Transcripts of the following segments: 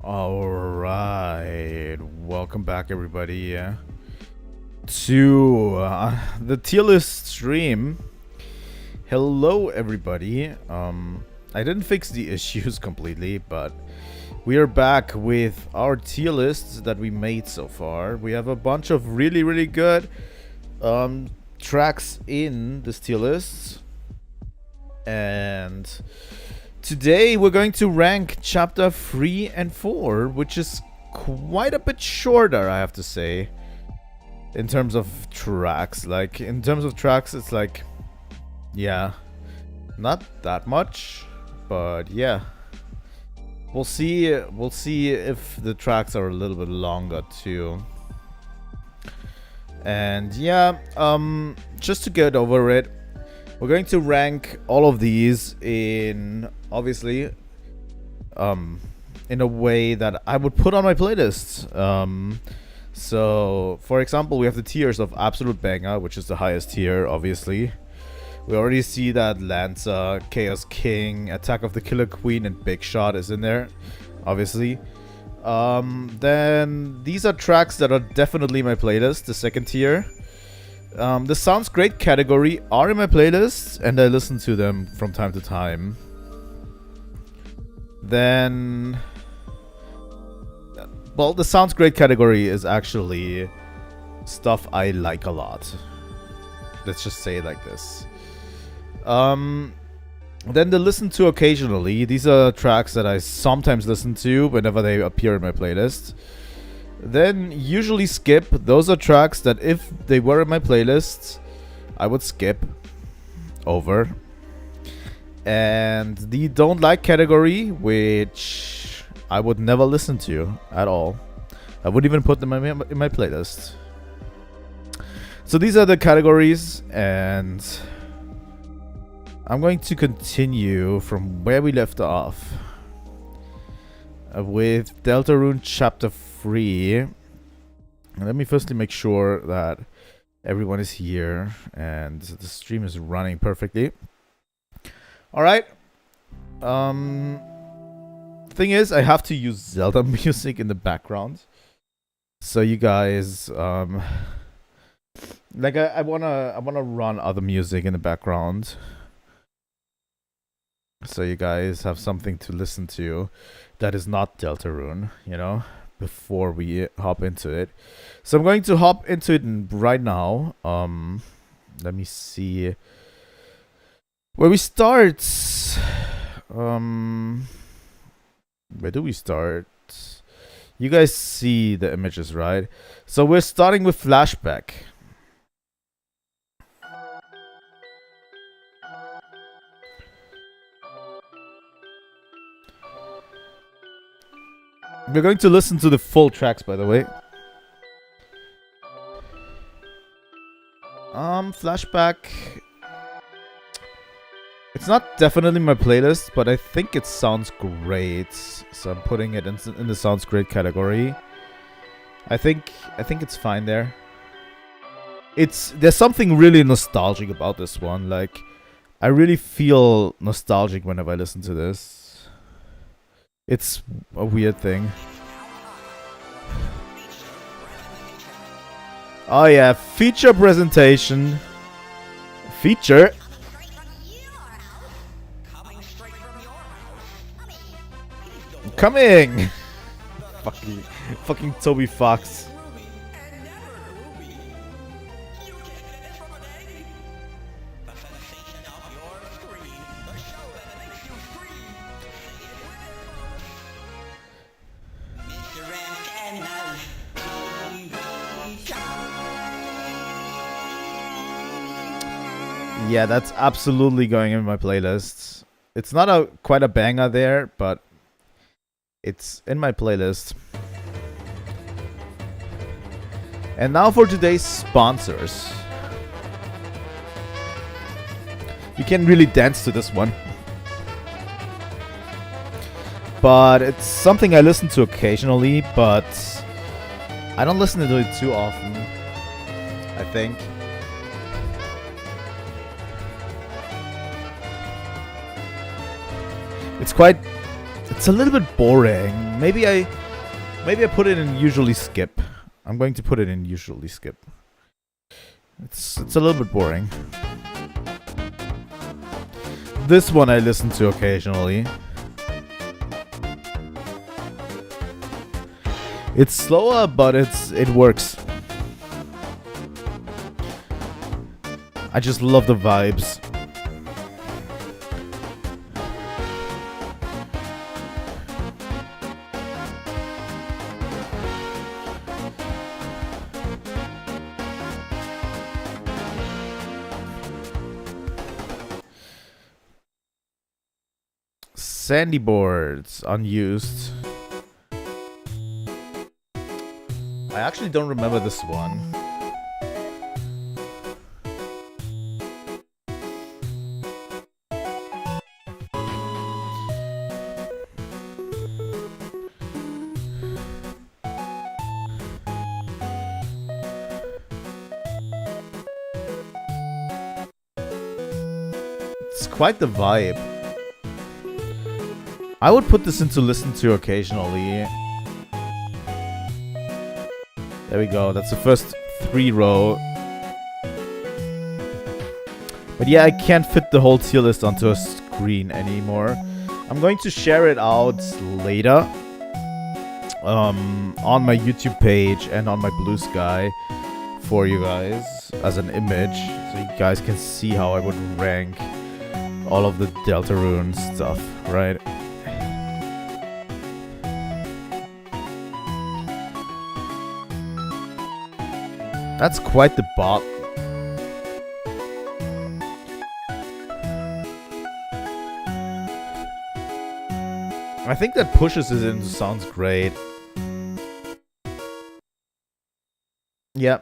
Alright, welcome back everybody to the tier list stream. Hello everybody. I didn't fix the issues completely, but we are back with our tier lists that we made so far. We have a bunch of really good tracks in this tier list, and today we're going to rank chapter 3 and 4, which is quite a bit shorter, I have to say, in terms of tracks. Like, in terms of tracks, it's like, yeah, not that much, but yeah. We'll see if the tracks are a little bit longer too. And yeah, just to get over it, we're going to rank all of these in, obviously, in a way that I would put on my playlist. So, for example, we have the tiers of Absolute Banger, which is the highest tier, obviously. We already see that Lanza, Chaos King, Attack of the Killer Queen, and Big Shot is in there, obviously. Then these are tracks that are definitely my playlist, the second tier. The Sounds Great category are in my playlist, and I listen to them from time to time. Then, well, the Sounds Great category is actually stuff I like a lot. Let's just say it like this. Then the Listen to occasionally. These are tracks that I sometimes listen to whenever they appear in my playlist. Then usually skip. Those are tracks that if they were in my playlist, I would skip over. And the Don't Like category, which I would never listen to at all. I wouldn't even put them in my playlist. So these are the categories, and I'm going to continue from where we left off with Deltarune Chapter 3. And let me firstly make sure that everyone is here and the stream is running perfectly. Alright. Thing is, I have to use Zelda music in the background. So you guys, like I wanna run other music in the background, so you guys have something to listen to that is not Deltarune, you know, before we hop into it. So I'm going to hop into it right now. Let me see where we start. Where do we start? You guys see the images, right? So we're starting with Flashback. We're going to listen to the full tracks, by the way. Flashback. It's not definitely my playlist, but I think it sounds great, so I'm putting it in the Sounds Great category. I think it's fine there. There's something really nostalgic about this one. Like, I really feel nostalgic whenever I listen to this. It's a weird thing. Oh yeah, feature presentation. Feature. Coming. Fucking Toby Fox. Yeah, that's absolutely going in my playlist. It's not quite a banger there, but it's in my playlist. And now for today's sponsors. You can really dance to this one. But it's something I listen to occasionally, but I don't listen to it too often, I think. It's It's a little bit boring. Maybe I put it in usually skip. I'm going to put it in usually skip. It's a little bit boring. This one I listen to occasionally. It's slower, but it works. I just love the vibes. Sandy boards, unused. I actually don't remember this one. It's quite the vibe. I would put this into listen to occasionally. There we go. That's the first 3 row. But yeah, I can't fit the whole tier list onto a screen anymore. I'm going to share it out later. On my YouTube page and on my Blue Sky for you guys as an image. So you guys can see how I would rank all of the Deltarune stuff, right? That's quite the bop. I think that pushes it into sounds great. Yeah,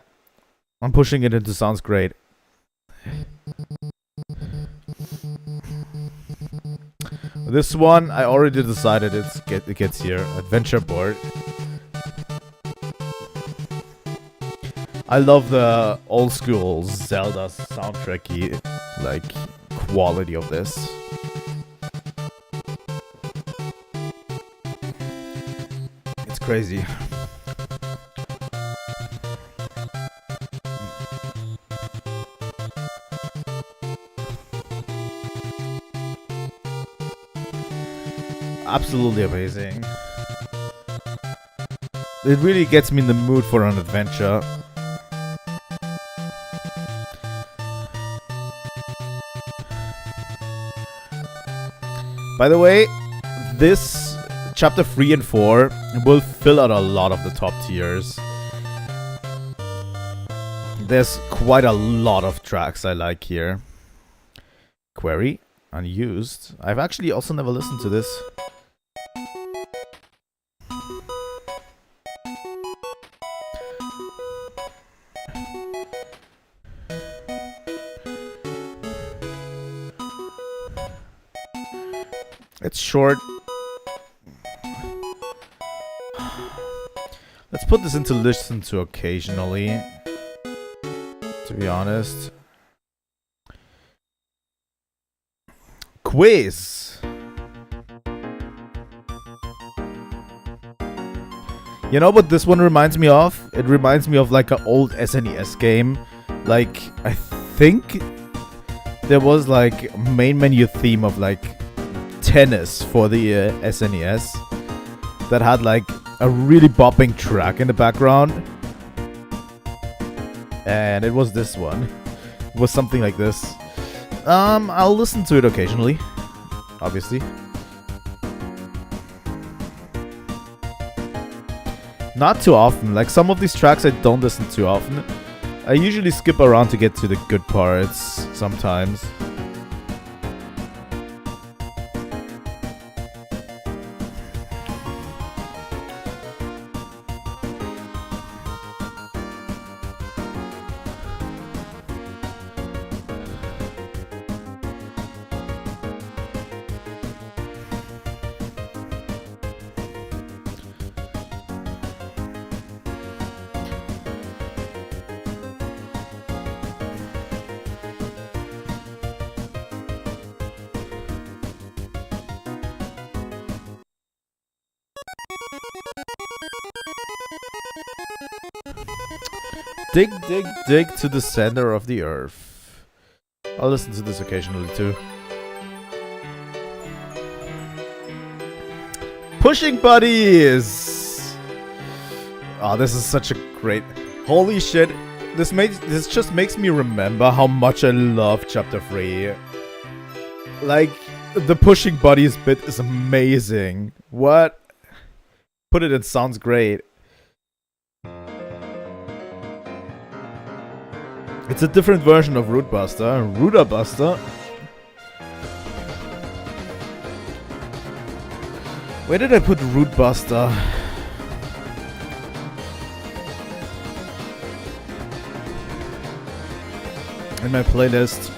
I'm pushing it into sounds great. This one, I already decided it gets here. Adventure board. I love the old school Zelda soundtracky like quality of this. It's crazy. Absolutely amazing. It really gets me in the mood for an adventure. By the way, this chapter 3 and 4 will fill out a lot of the top tiers. There's quite a lot of tracks I like here. Query, unused. I've actually also never listened to this. It's short. Let's put this into listen to occasionally. To be honest. Quiz. You know what this one reminds me of? It reminds me of like an old SNES game. Like, I think there was like main menu theme of like tennis for the SNES that had like a really bopping track in the background, and it was this one. It was something like this. I'll listen to it occasionally, obviously. Not too often. Like some of these tracks I don't listen to often. I usually skip around to get to the good parts sometimes. Dig, dig, dig to the center of the earth. I'll listen to this occasionally too. Pushing buddies! Oh, this is such a great... Holy shit. This just makes me remember how much I love Chapter 3. Like, the pushing buddies bit is amazing. What? Put it sounds great. It's a different version of Root Buster. Rooter Buster. Where did I put Root Buster? In my playlist.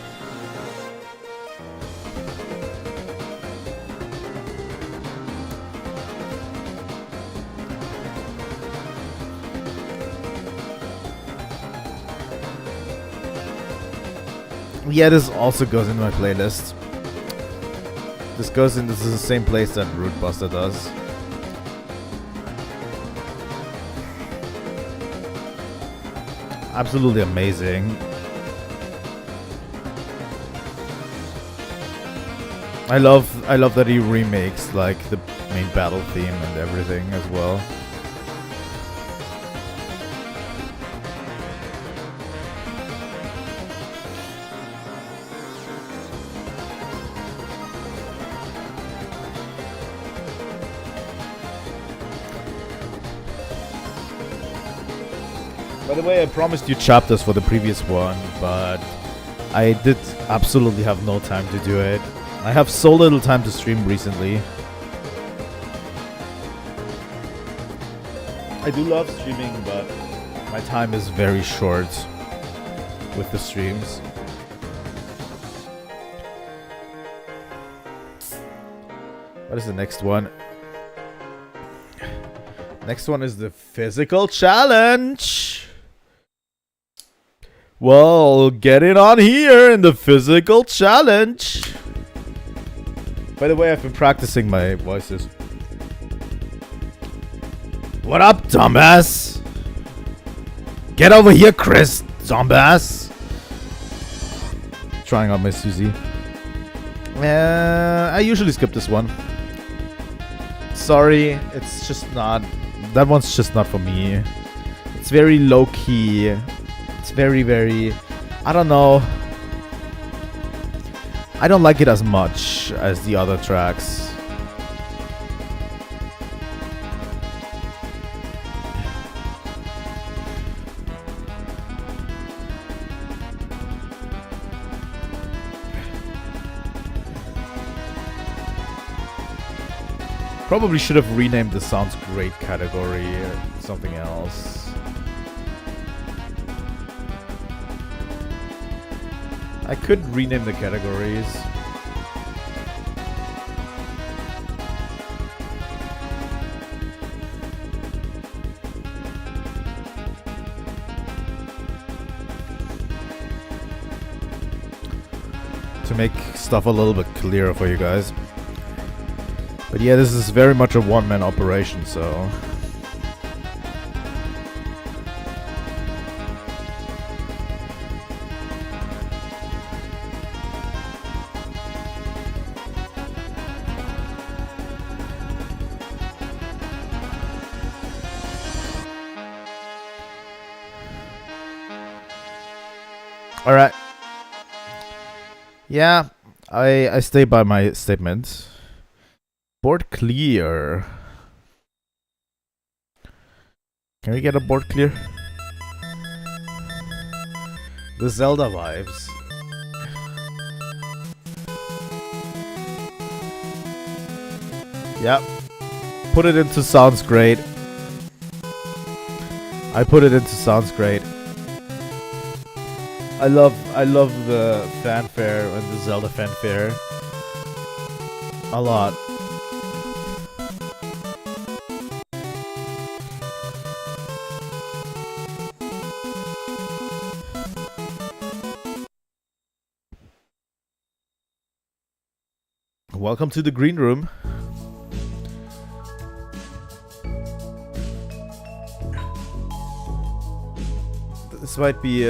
Yeah, this also goes in my playlist. This goes into the same place that Root Buster does. Absolutely amazing. I love that he remakes like the main battle theme and everything as well. By the way, I promised you chapters for the previous one, but I did absolutely have no time to do it. I have so little time to stream recently. I do love streaming, but my time is very short with the streams. What is the next one? Next one is the physical challenge. Well, get it on here in the physical challenge. By the way, I've been practicing my voices. What up, dumbass? Get over here, Chris, dumbass. Trying out my Susie. I usually skip this one. Sorry, it's just not... That one's just not for me. It's very low-key. It's very... I don't know. I don't like it as much as the other tracks. Probably should have renamed the Sounds Great category or something else. I could rename the categories. To make stuff a little bit clearer for you guys. But yeah, this is very much a one-man operation, so... Alright. Yeah, I stay by my statement. Board clear. Can we get a board clear? The Zelda vibes. Yeah. Put it into Sounds Great. I put it into Sounds Great. I love the fanfare and the Zelda fanfare a lot. Welcome to the green room. This might be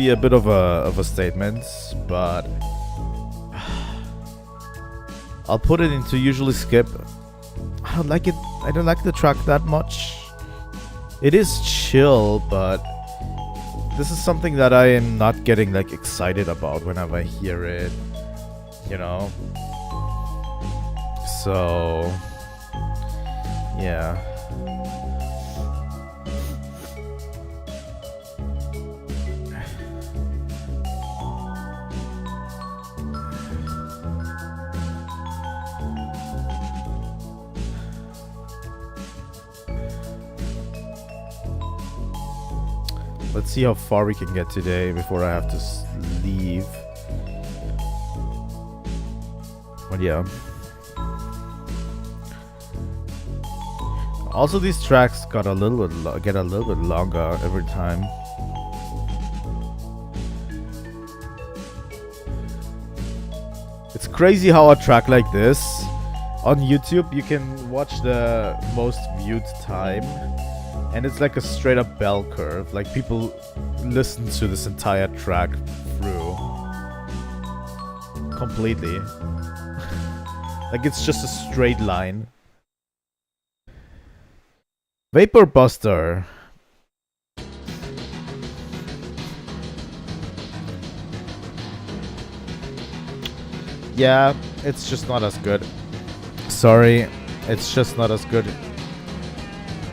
a bit of a statement, but I'll put it into usually skip. I don't like it. I don't like the track that much. It is chill, but this is something that I am not getting like excited about whenever I hear it, you know? So, yeah. Let's see how far we can get today before I have to leave. But yeah. Also, these tracks get a little bit longer every time. It's crazy how a track like this on YouTube you can watch the most viewed time. And it's like a straight up bell curve. Like people listen to this entire track through. Completely. Like it's just a straight line. Vapor Buster. Yeah, it's just not as good. Sorry, it's just not as good.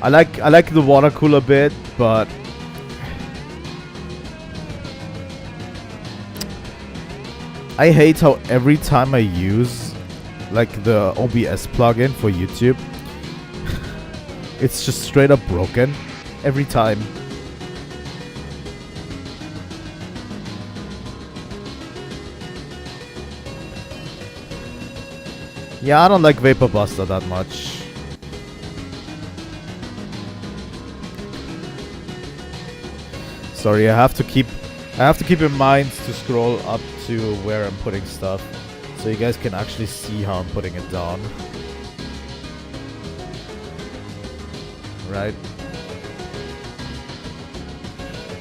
I like the water cooler bit, but I hate how every time I use like the OBS plugin for YouTube, it's just straight up broken every time. Yeah, I don't like Vapor Buster that much. Sorry, I have to keep in mind to scroll up to where I'm putting stuff, so you guys can actually see how I'm putting it down. Right.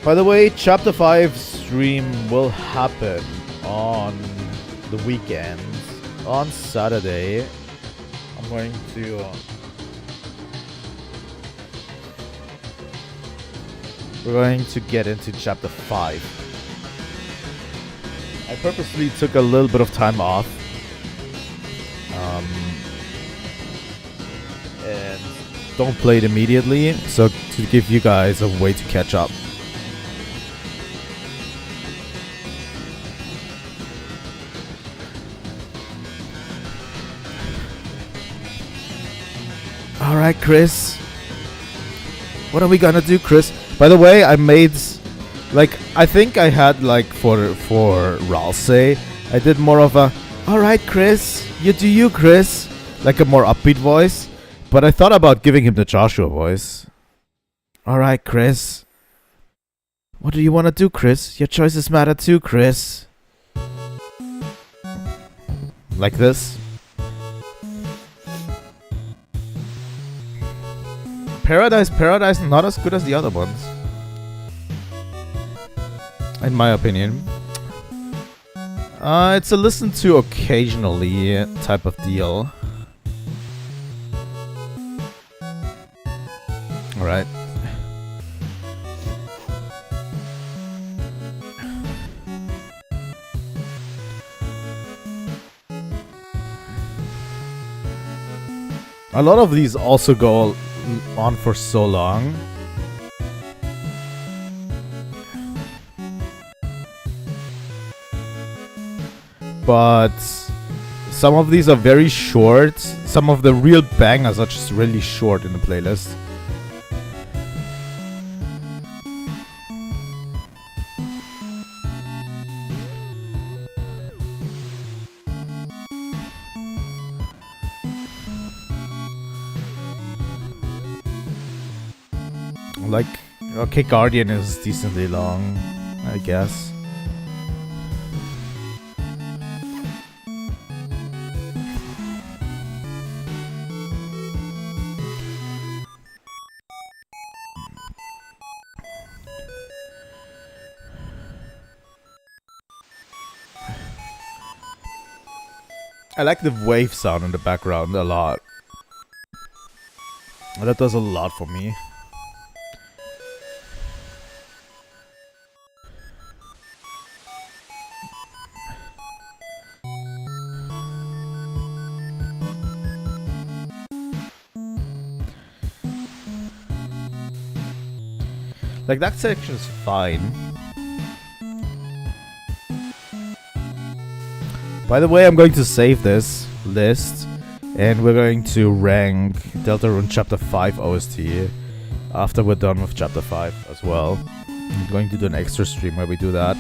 By the way, Chapter 5 stream will happen on the weekend. On Saturday, I'm going to... we're going to get into Chapter 5. I purposely took a little bit of time off. And don't play it immediately, so to give you guys a way to catch up. Alright, Chris. What are we gonna do, Chris? By the way, I made, like, I think I had, like, for Ralsei, I did more of a, alright, Chris, you do you, Chris, like a more upbeat voice, but I thought about giving him the Joshua voice. Alright, Chris. What do you want to do, Chris? Your choices matter too, Chris. Like this. Paradise, not as good as the other ones, in my opinion. It's a listen to occasionally type of deal. Alright. A lot of these also go on for so long. But some of these are very short. Some of the real bangers are just really short in the playlist. Like, okay, Guardian is decently long, I guess. I like the wave sound in the background a lot. That does a lot for me. Like, that section is fine. By the way, I'm going to save this list, and we're going to rank Deltarune Chapter 5 OST after we're done with Chapter 5 as well. I'm going to do an extra stream where we do that.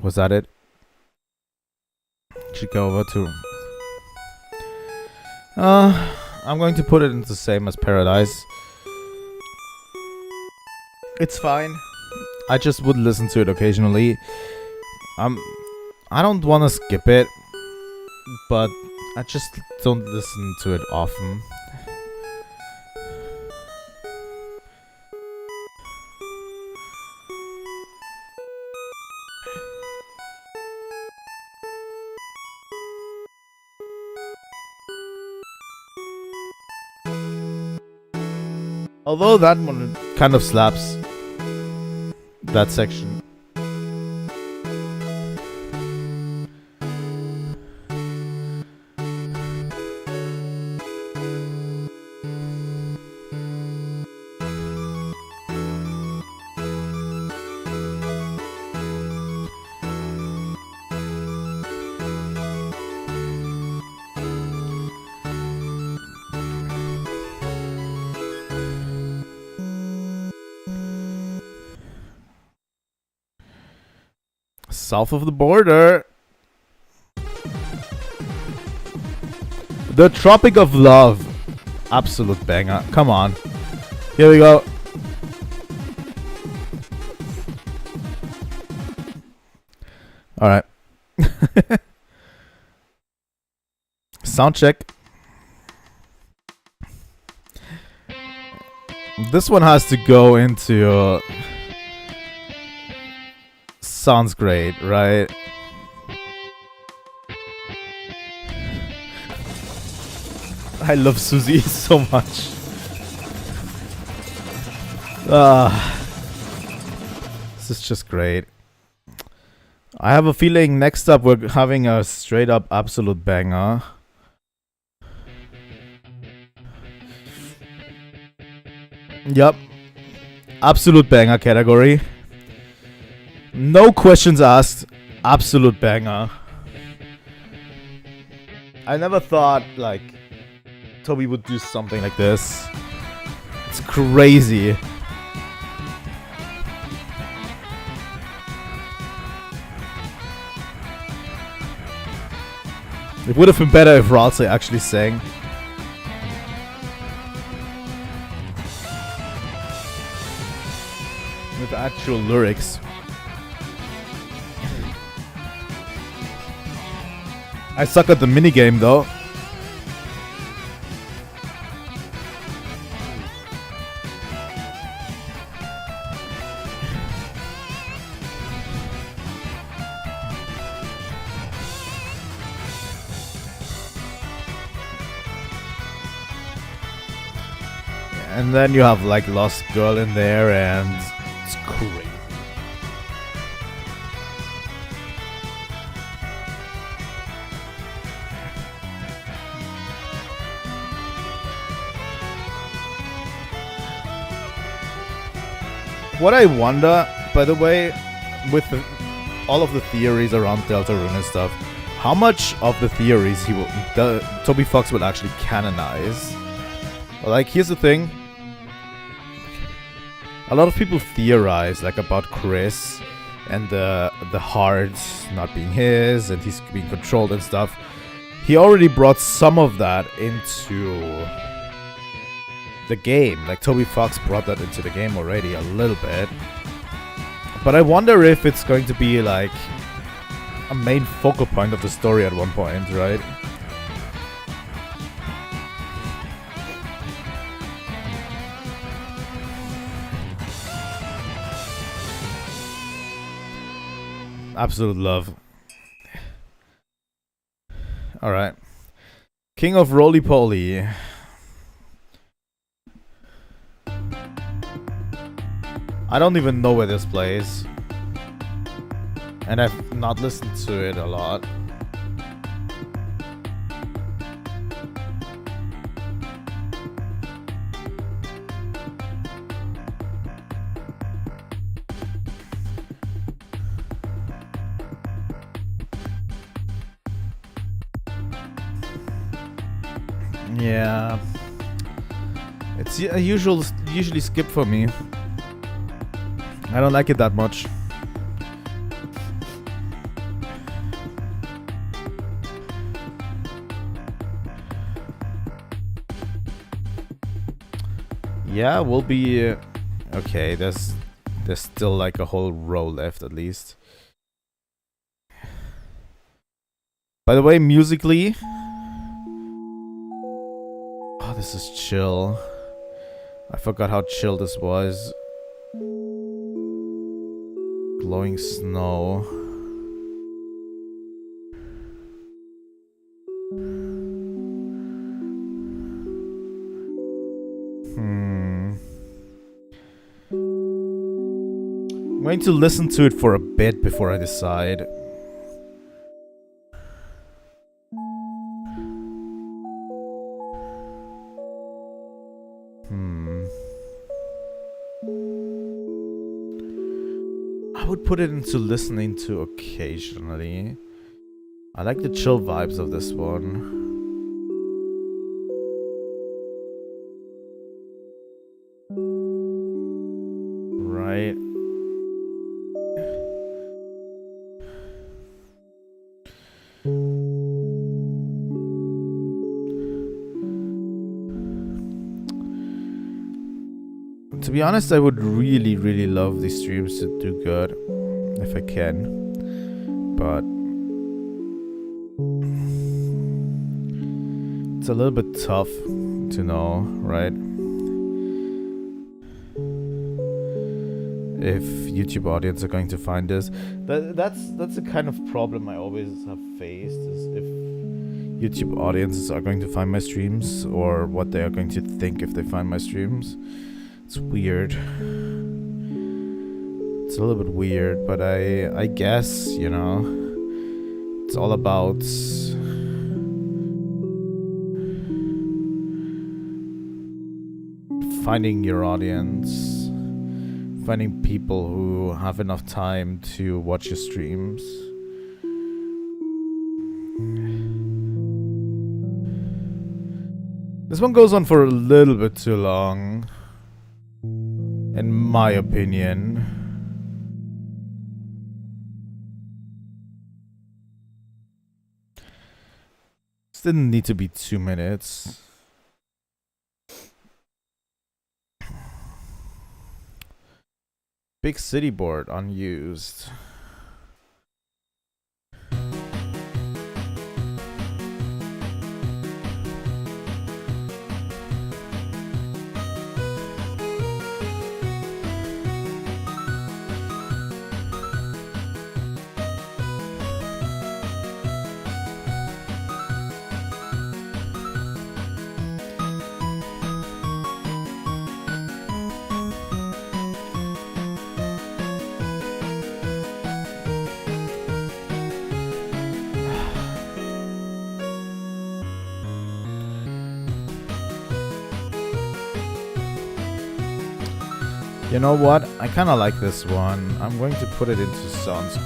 Was that it? Should go over to... I'm going to put it into the same as Paradise. It's fine. I just would listen to it occasionally. I don't want to skip it, but I just don't listen to it often. Although that one kind of slaps. That section. South of the border. The Tropic of Love. Absolute banger. Come on. Here we go. Alright. Sound check. This one has to go into... sounds great, right? I love Susie so much. This is just great. I have a feeling next up we're having a straight up absolute banger. Yup. Absolute banger category. No questions asked. Absolute banger. I never thought, like, Toby would do something like this. It's crazy. It would have been better if Ralsei actually sang. With actual lyrics. I suck at the minigame though. And then you have like Lost Girl in there and it's crazy. What I wonder, by the way, with all of the theories around Deltarune and stuff, how much of the theories Toby Fox will actually canonize? Like, here's the thing. A lot of people theorize, like, about Chris and the heart not being his and he's being controlled and stuff. He already brought some of that into the game. Like, Toby Fox brought that into the game already a little bit. But I wonder if it's going to be like a main focal point of the story at one point, right? Absolute love. Alright. King of Roly Poly. I don't even know where this plays. And I've not listened to it a lot. Yeah. It's a usually skip for me. I don't like it that much. Yeah, we'll be okay. There's still like a whole row left at least. By the way, musically, oh, this is chill. I forgot how chill this was. Glowing snow. I'm going to listen to it for a bit before I decide. I would put it into listening to occasionally. I like the chill vibes of this one. Right. To be honest, I would really, really love these streams to do good if I can, but it's a little bit tough to know, right? If YouTube audience are going to find this. That's the kind of problem I always have faced, is if YouTube audiences are going to find my streams, or what they are going to think if they find my streams. It's weird. It's a little bit weird, but I guess, you know, it's all about finding your audience, finding people who have enough time to watch your streams. This one goes on for a little bit too long, in my opinion. This didn't need to be 2 minutes. Big city board unused. You know what? I kind of like this one. I'm going to put it into sounds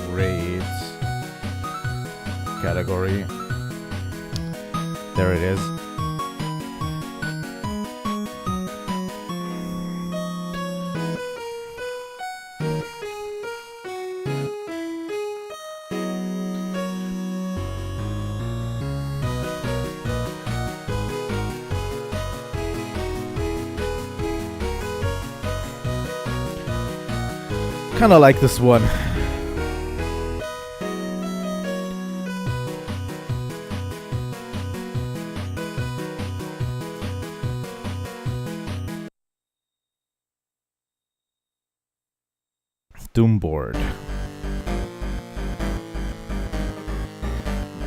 great category. There it is. Kinda like this one. Doomboard.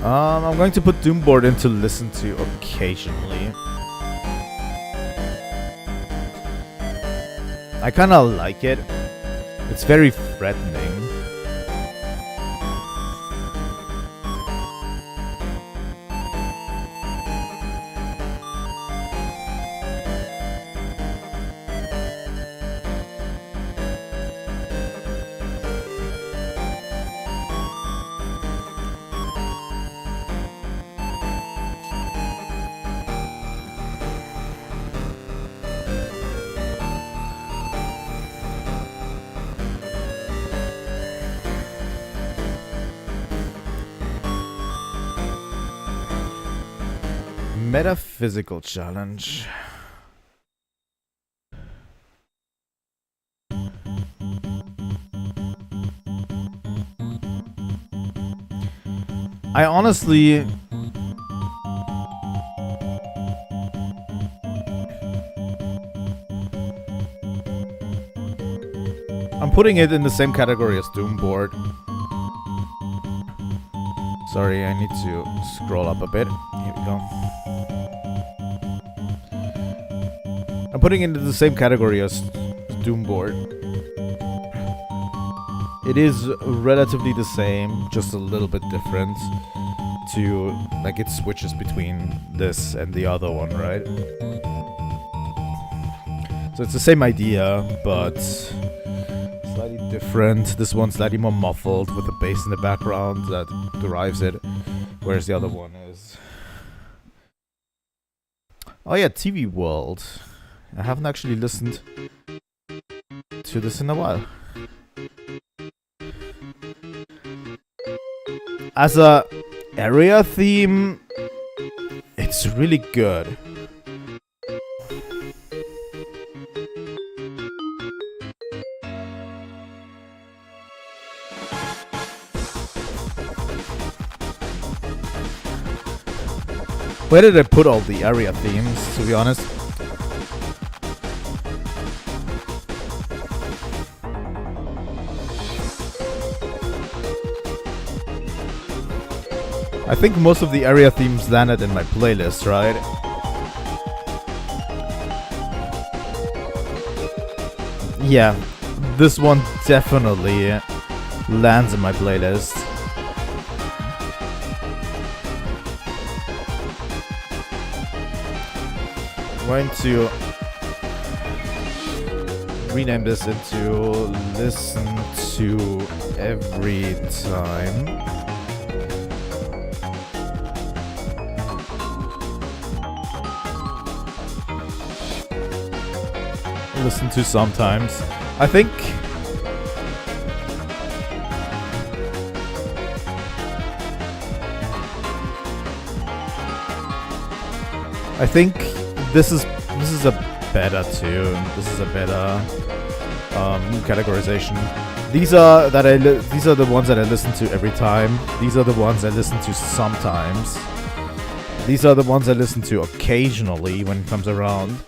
I'm going to put Doomboard in to listen to occasionally. I kinda like it. It's very threatening. Metaphysical challenge. I honestly... I'm putting it in the same category as Doomboard. Sorry, I need to scroll up a bit. Here we go. I'm putting it into the same category as Doomboard. It is relatively the same, just a little bit different. To, like, it switches between this and the other one, right? So it's the same idea, but slightly different. This one's slightly more muffled with the bass in the background that derives it, whereas the other one is... Oh yeah, TV World. I haven't actually listened to this in a while. As a area theme, it's really good. Where did I put all the area themes, to be honest? I think most of the area themes landed in my playlist, right? Yeah, this one definitely lands in my playlist. I'm going to rename this into Listen to Every Time. Listen to sometimes. I think this is a better tune. This is a better categorization. These are the ones that I listen to every time. These are the ones I listen to sometimes. These are the ones I listen to occasionally when it comes around.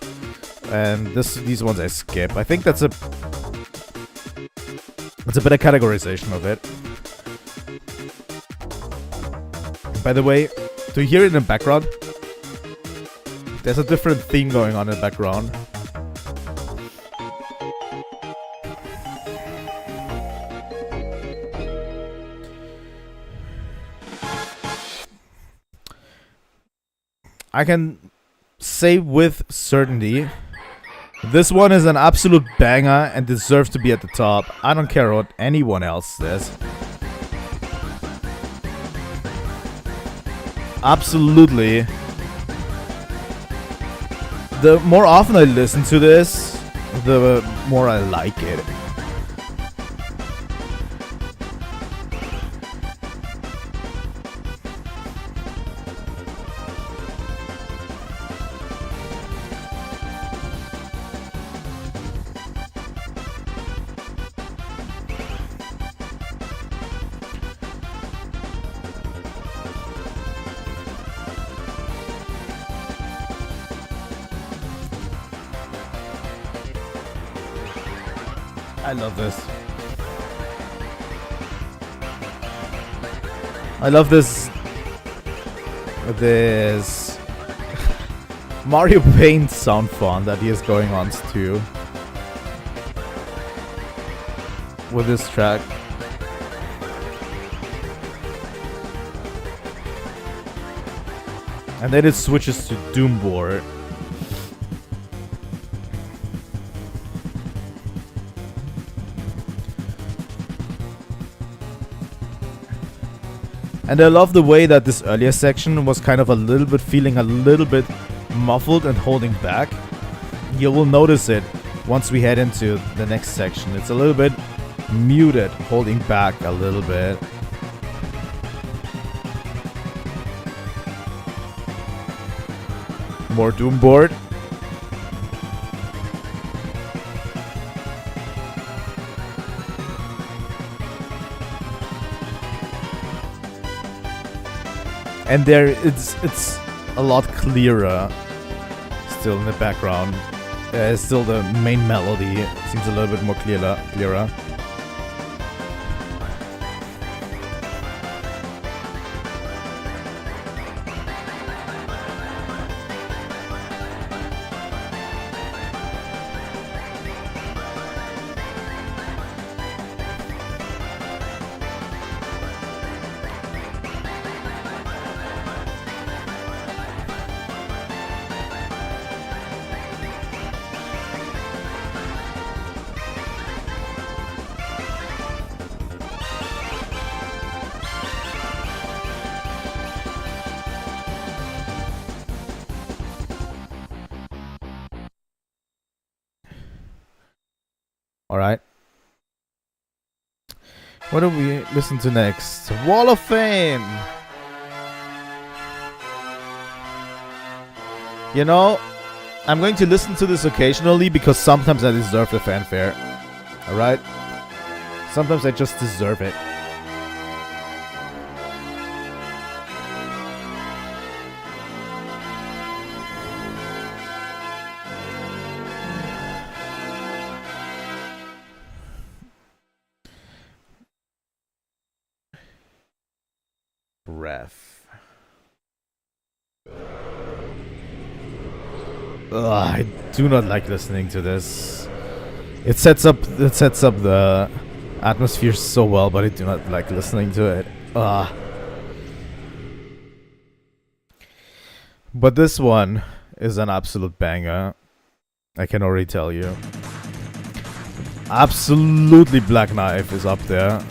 And these ones I skip. I think that's a better categorization of it. By the way, do you hear it in the background? There's a different theme going on in the background. I can say with certainty, this one is an absolute banger and deserves to be at the top. I don't care what anyone else says. Absolutely. The more often I listen to this, the more I like it. I love this. I love this Mario Paint sound font that he is going on to with this track. And then it switches to Doomboard. And I love the way that this earlier section was kind of a little bit feeling a little bit muffled and holding back. You will notice it once we head into the next section. It's a little bit muted, holding back a little bit. More Doomboard. And there, it's a lot clearer still in the background. Still the main melody seems a little bit more clearer. Alright. What do we listen to next? Wall of Fame! You know, I'm going to listen to this occasionally because sometimes I deserve the fanfare. Alright? Sometimes I just deserve it. Ref. I do not like listening to this. It sets up the atmosphere so well, but I do not like listening to it. But this one is an absolute banger. I can already tell you. Absolutely, Black Knife is up there.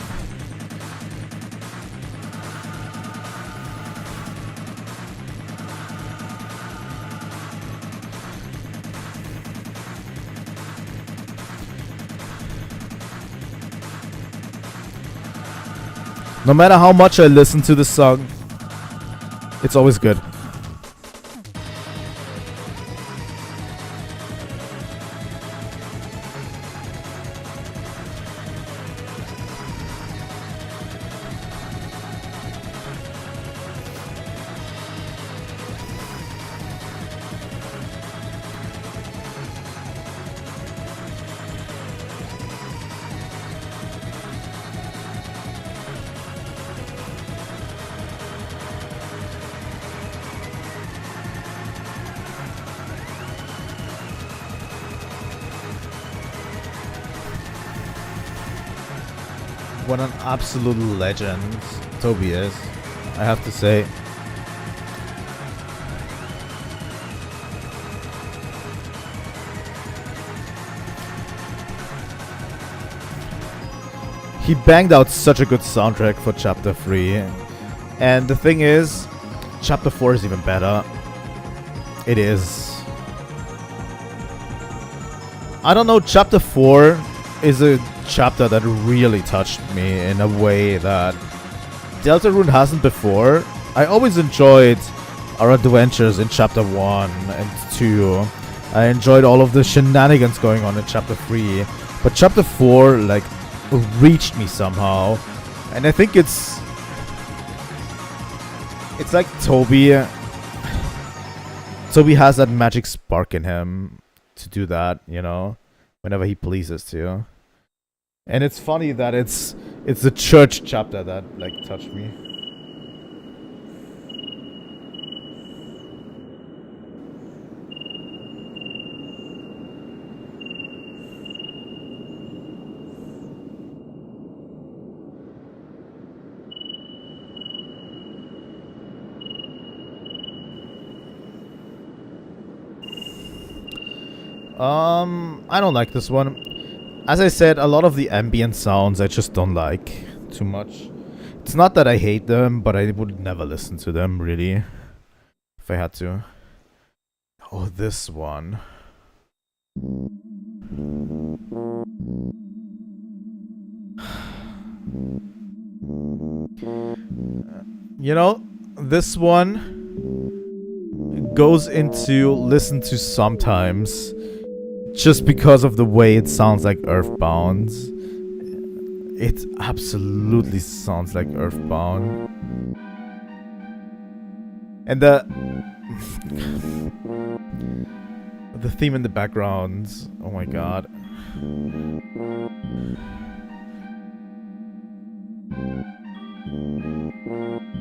No matter how much I listen to this song, it's always good. What an absolute legend Toby is, I have to say. He banged out such a good soundtrack for Chapter 3. And the thing is, Chapter 4 is even better. It is. I don't know, Chapter 4 is a chapter that really touched me in a way that Deltarune hasn't before. I always enjoyed our adventures in Chapter 1 and 2. I enjoyed all of the shenanigans going on in Chapter 3. But Chapter 4, like, reached me somehow. And I think it's like Toby has that magic spark in him to do that, you know, whenever he pleases to. And it's funny that it's the church chapter that like touched me. I don't like this one. As I said, a lot of the ambient sounds I just don't like too much. It's not that I hate them, but I would never listen to them, really. If I had to. Oh, this one. You know, this one goes into listen to sometimes. Just because of the way it sounds like Earthbound. It absolutely sounds like Earthbound. And the theme in the background. Oh my god.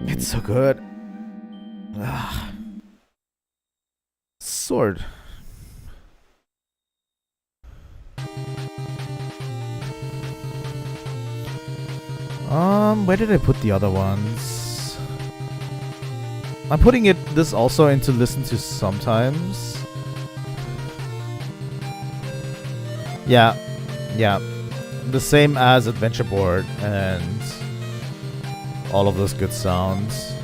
It's so good. Ah. Sword. Where did I put the other ones? I'm putting this also into listen to sometimes. Yeah. The same as Adventure Board and all of those good sounds.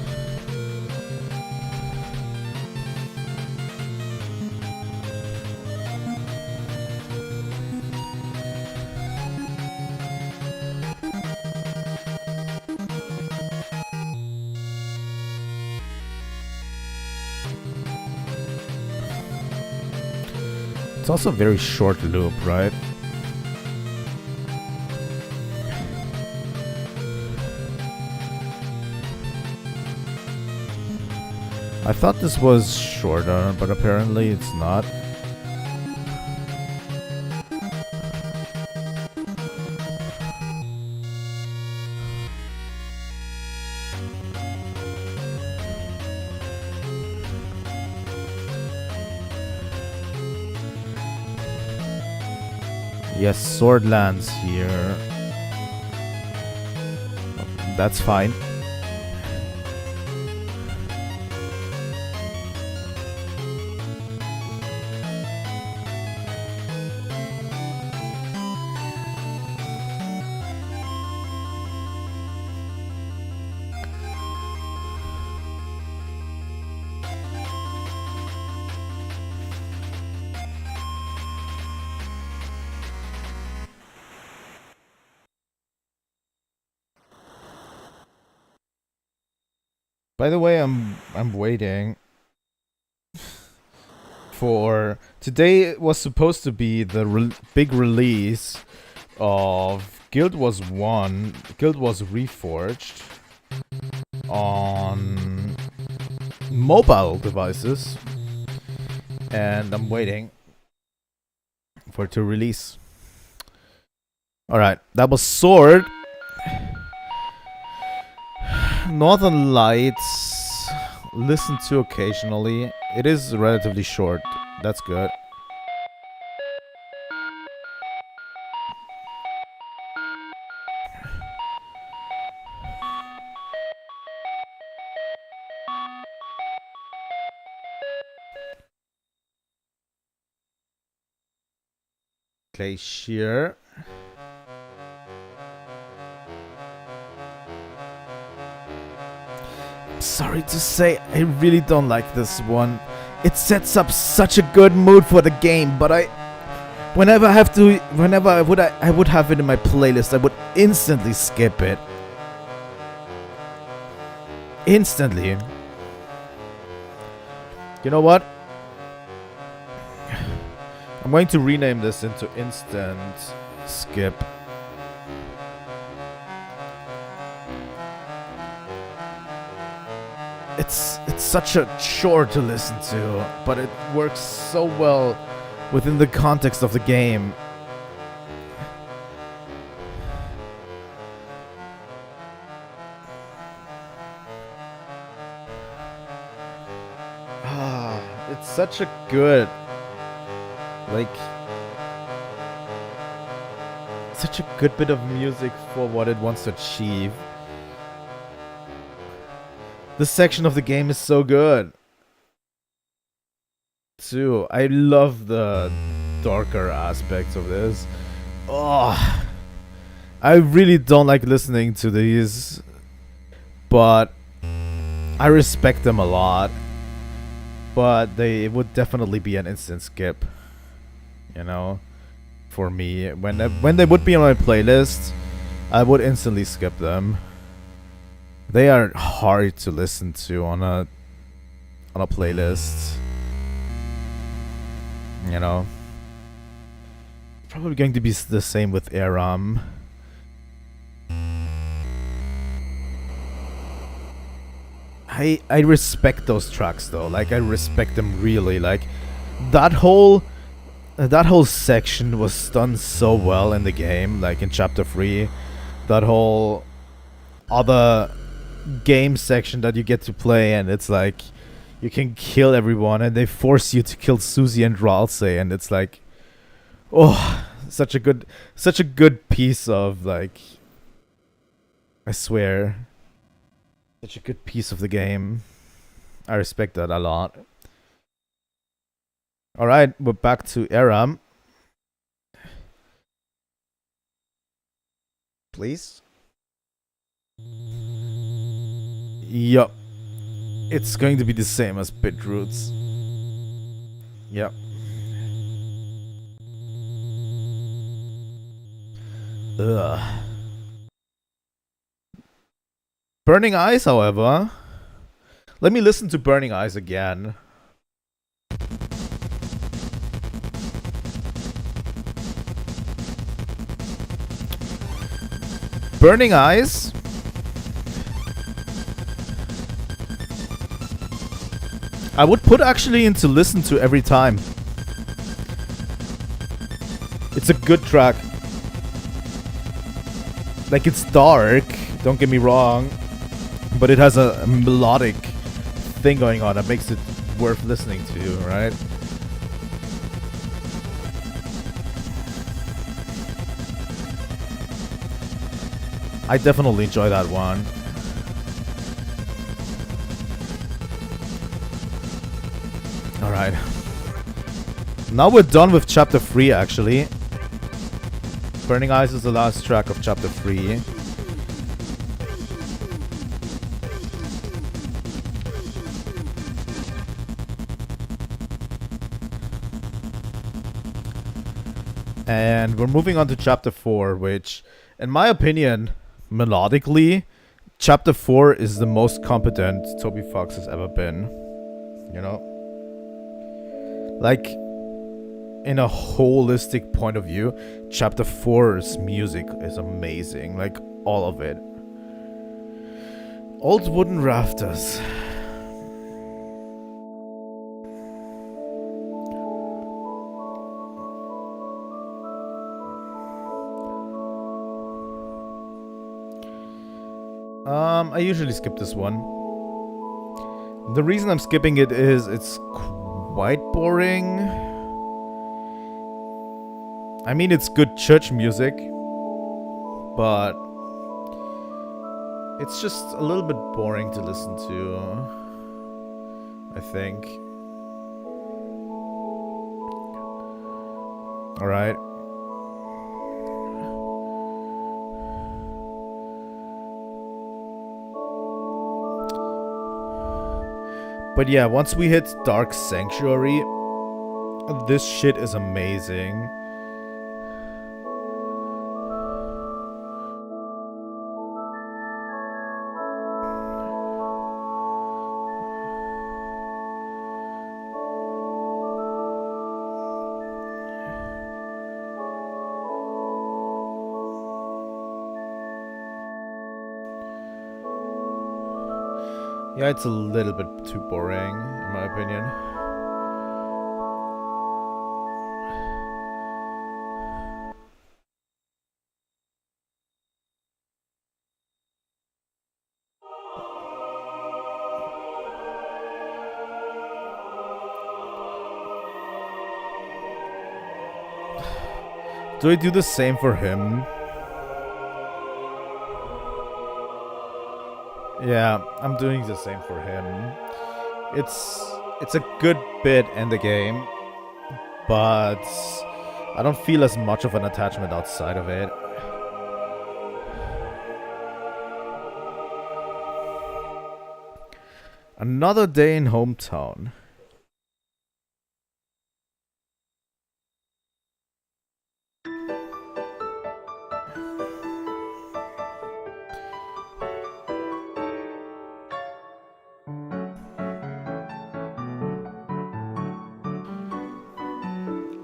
It's also a very short loop, right? I thought this was shorter, but apparently it's not. Yes, sword lands here. That's fine. By the way, I'm waiting for today. Was supposed to be the big release of Guild Wars 1, Guild Wars Reforged on mobile devices, and I'm waiting for it to release. All right, that was Sword. Northern Lights, listen to occasionally. It is relatively short. That's good. Glacier. Sorry to say, I really don't like this one. It sets up such a good mood for the game, but whenever I would have it in my playlist, I would instantly skip it. Instantly. You know what? I'm going to rename this into instant skip. It's such a chore to listen to, but it works so well within the context of the game. It's such a good, like, such a good bit of music for what it wants to achieve. This section of the game is so good. Too. I love the darker aspects of this. Oh, I really don't like listening to these, but I respect them a lot. But they would definitely be an instant skip, you know, for me. When they would be on my playlist, I would instantly skip them. They are hard to listen to on a playlist, you know. Probably going to be the same with Aram. I respect those tracks though. Like, I respect them really. Like, that whole section was done so well in the game. Like in chapter 3, that whole other game section that you get to play, and it's like you can kill everyone, and they force you to kill Susie and Ralsei, and it's like, oh, such a good piece of, like, I swear, such a good piece of the game. I respect that a lot. Alright, we're back to Aram. Please? Yup. It's going to be the same as Bitroots. Yep. Ugh. Burning Eyes, however. Let me listen to Burning Eyes again. Burning Eyes. I would put actually into listen to every time. It's a good track. Like, it's dark, don't get me wrong, but it has a melodic thing going on that makes it worth listening to, right? I definitely enjoy that one. Alright. Now we're done with chapter 3, actually. Burning Eyes is the last track of chapter 3. And we're moving on to chapter 4, which, in my opinion, melodically, chapter 4 is the most competent Toby Fox has ever been. You know? Like, in a holistic point of view, chapter 4's music is amazing. Like, all of it. Old wooden rafters. I usually skip this one. The reason I'm skipping it is it's quite boring. I mean, it's good church music, but it's just a little bit boring to listen to, I think. Alright. But yeah, once we hit Dark Sanctuary, this shit is amazing. Yeah, it's a little bit too boring, in my opinion. Do I do the same for him? Yeah, I'm doing the same for him. It's a good bit in the game, but I don't feel as much of an attachment outside of it. Another day in hometown.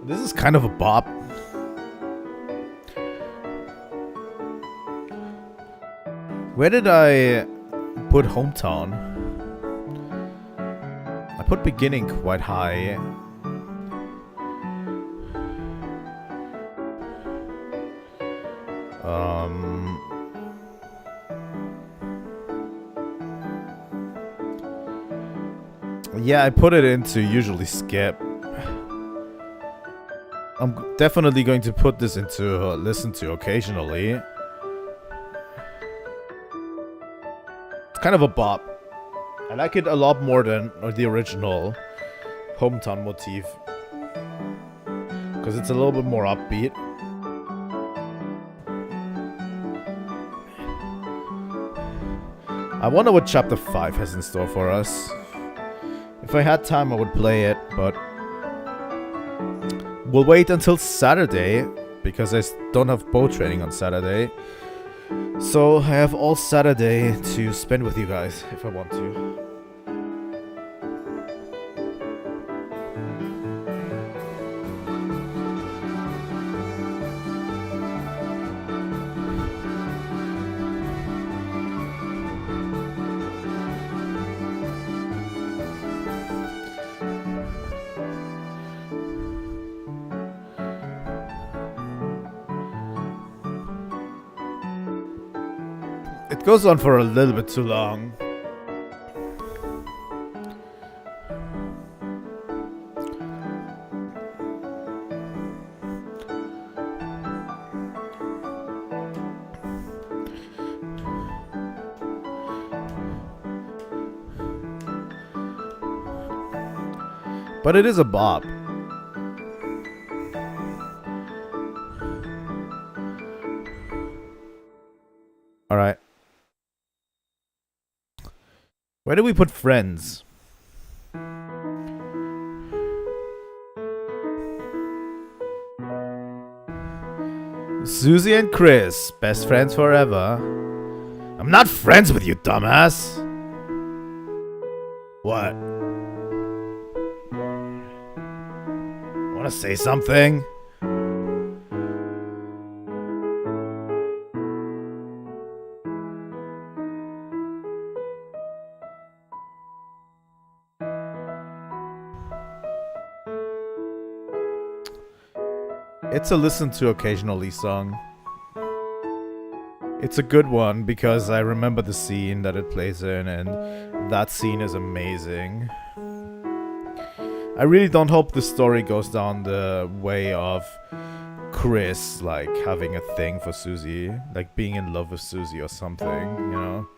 This is kind of a bop. Where did I put hometown? I put beginning quite high. Yeah, I put it into usually skip. I'm definitely going to put this into listen to occasionally. It's kind of a bop. I like it a lot more than the original hometown motif, because it's a little bit more upbeat. I wonder what chapter 5 has in store for us. If I had time I would play it, but we'll wait until Saturday, because I don't have bow training on Saturday. So I have all Saturday to spend with you guys if I want to. It goes on for a little bit too long. But it is a bop. Alright. Where do we put friends? Susie and Chris, best friends forever. I'm not friends with you, dumbass. What? Wanna say something? It's a listen to occasionally song. It's a good one because I remember the scene that it plays in, and that scene is amazing. I really don't hope the story goes down the way of Chris, like, having a thing for Susie, like being in love with Susie or something, you know?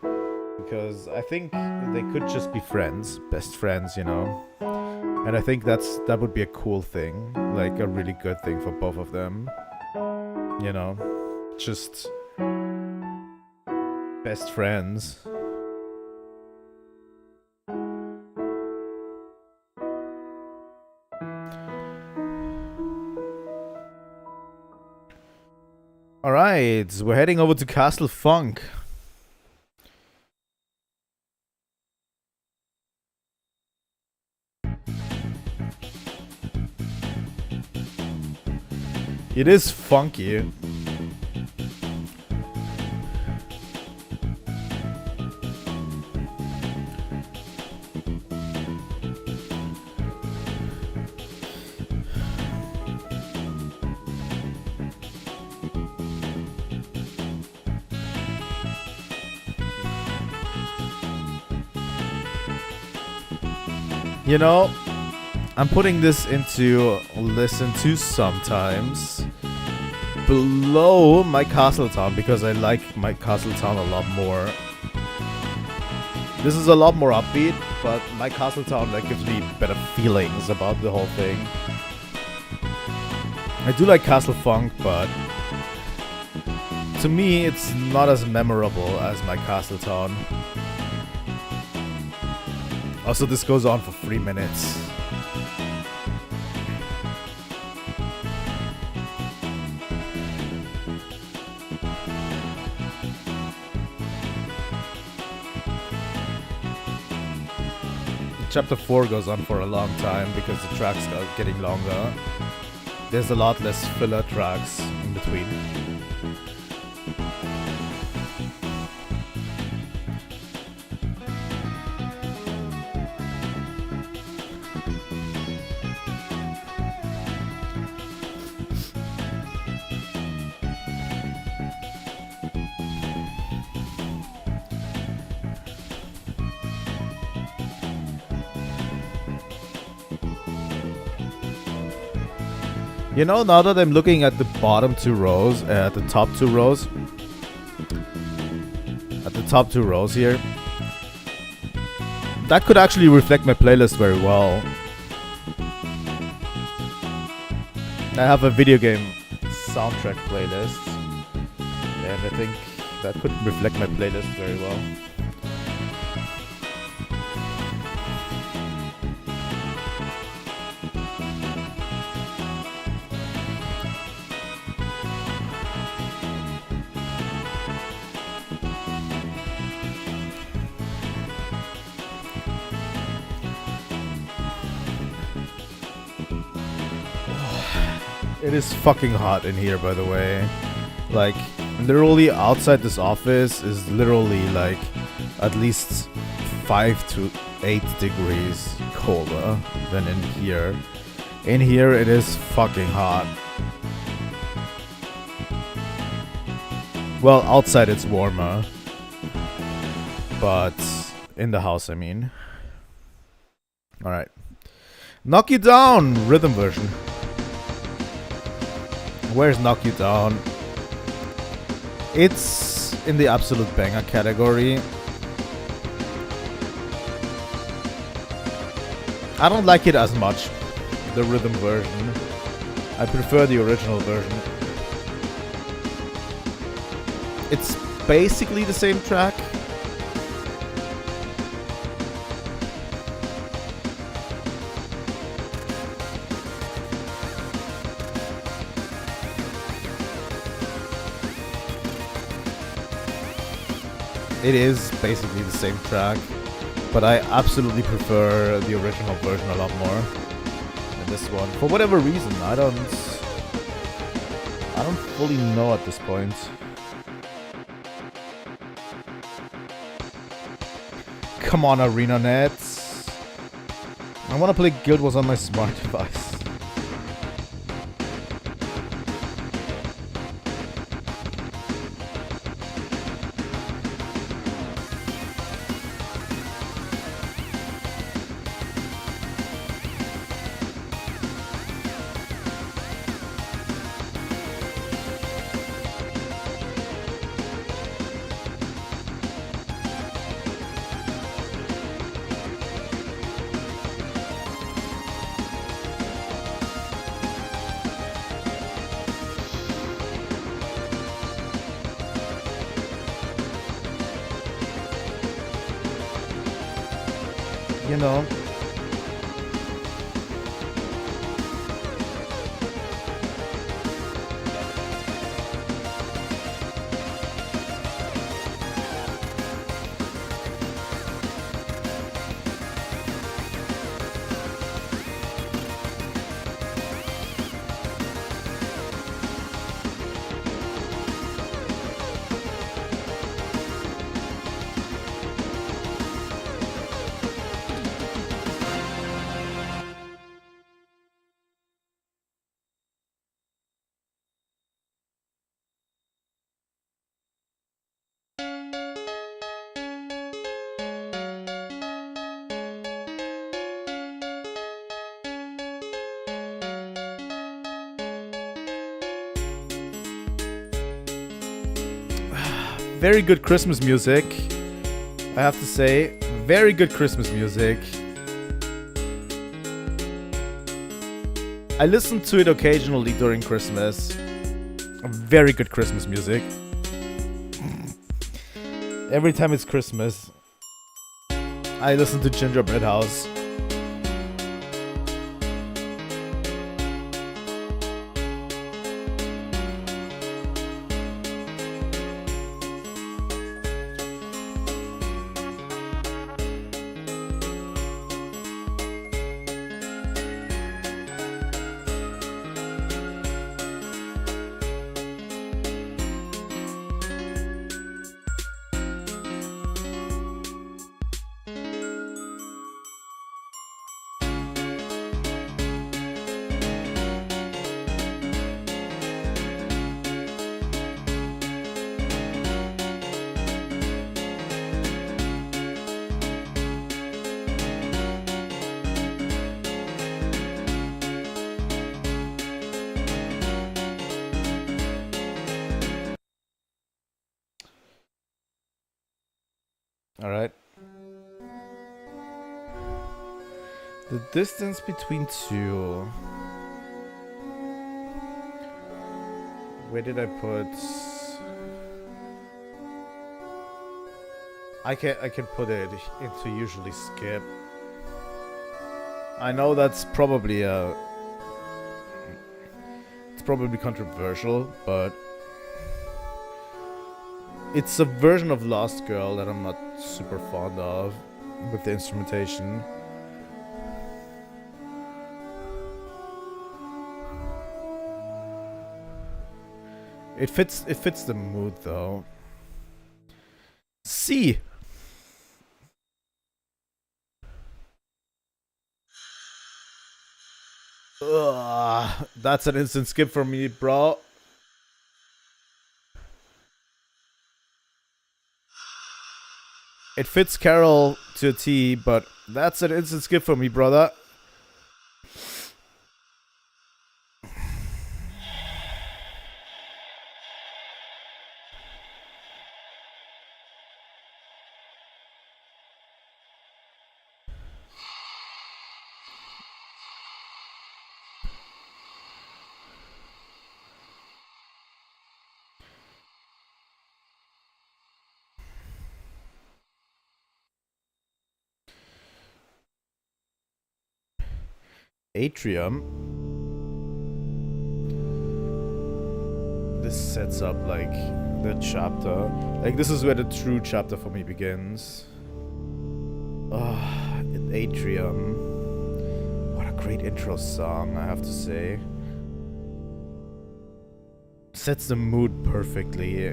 Because I think they could just be friends, best friends, you know? And I think that would be a cool thing, like a really good thing for both of them. You know, just best friends. Alright, we're heading over to Castle Funk. It is funky. You know, I'm putting this into listen to sometimes below my Castle Town because I like my Castle Town a lot more. This is a lot more upbeat, but my Castle Town like gives me better feelings about the whole thing. I do like Castle Funk, but to me it's not as memorable as my Castle Town. Also, this goes on for 3 minutes. Chapter 4 goes on for a long time because the tracks are getting longer. There's a lot less filler tracks in between. You know, now that I'm looking at the bottom 2 rows, at the top 2 rows, here, that could actually reflect my playlist very well. I have a video game soundtrack playlist, and I think that could reflect my playlist very well. It is fucking hot in here, by the way. Like, literally outside this office is literally like at least 5 to 8 degrees colder than in here. In here it is fucking hot. Well, outside it's warmer. But in the house, I mean. Alright. Knock You Down! Rhythm version. Where's Knock You Down? It's in the absolute banger category. I don't like it as much, the rhythm version. I prefer the original version. It's basically the same track. It is basically the same track, but I absolutely prefer the original version a lot more than this one. For whatever reason, I don't fully know at this point. Come on, ArenaNet. I want to play Guild Wars on my smart device. You know, very good Christmas music. I have to say, very good Christmas music. I listen to it occasionally during Christmas. Very good Christmas music. Every time it's Christmas, I listen to Gingerbread House. Alright. The distance between two. Where did I put? I can put it into usually skip. I know that's probably it's probably controversial, but it's a version of Lost Girl that I'm not super fond of with the instrumentation. It fits the mood though. C. Ugh, that's an instant skip for me, bro. It fits Carol to a T, but that's an instant skip for me, brother. Atrium. This sets up like the chapter. Like this is where the true chapter for me begins. Atrium. What a great intro song, I have to say. Sets the mood perfectly.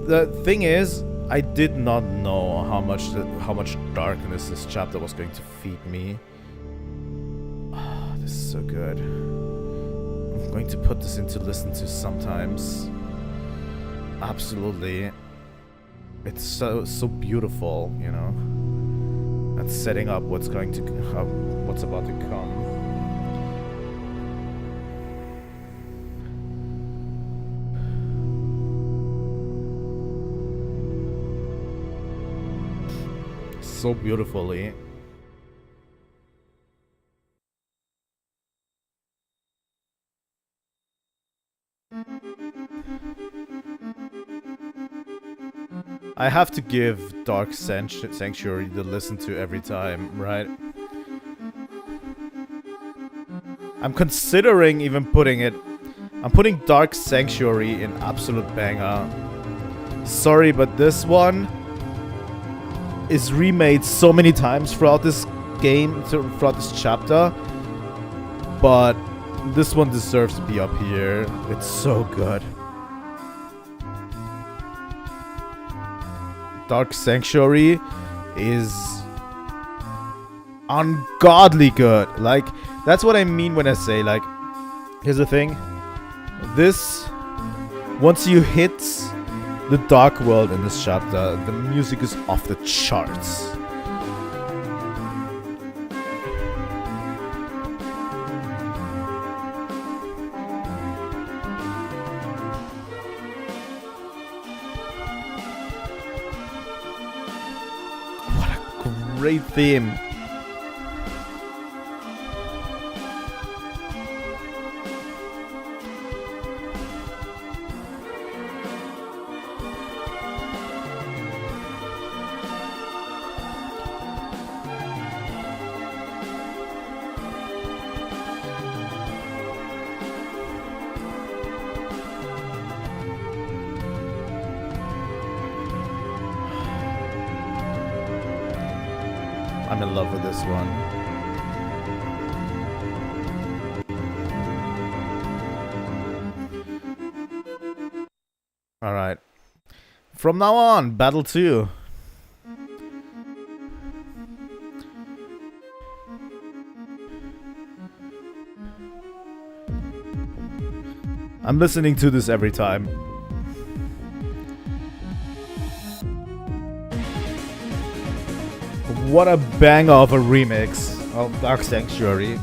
The thing is, I did not know how much darkness this chapter was going to feed me. This is so good. I'm going to put this into listen to sometimes. Absolutely. It's so beautiful, you know. That's setting up what's about to come. So beautifully. I have to give Dark Sanctuary the listen to every time, right? I'm considering even putting it... I'm putting Dark Sanctuary in absolute banger. Sorry, but this one is remade so many times throughout this game, throughout this chapter. But this one deserves to be up here. It's so good. Dark Sanctuary is ungodly good. Like, that's what I mean when I say, like, here's the thing. This, once you hit the dark world in this chapter, the music is off the charts. great theme. I'm in love with this one. Alright. From now on, Battle 2. I'm listening to this every time. What a banger of a remix of Dark Sanctuary.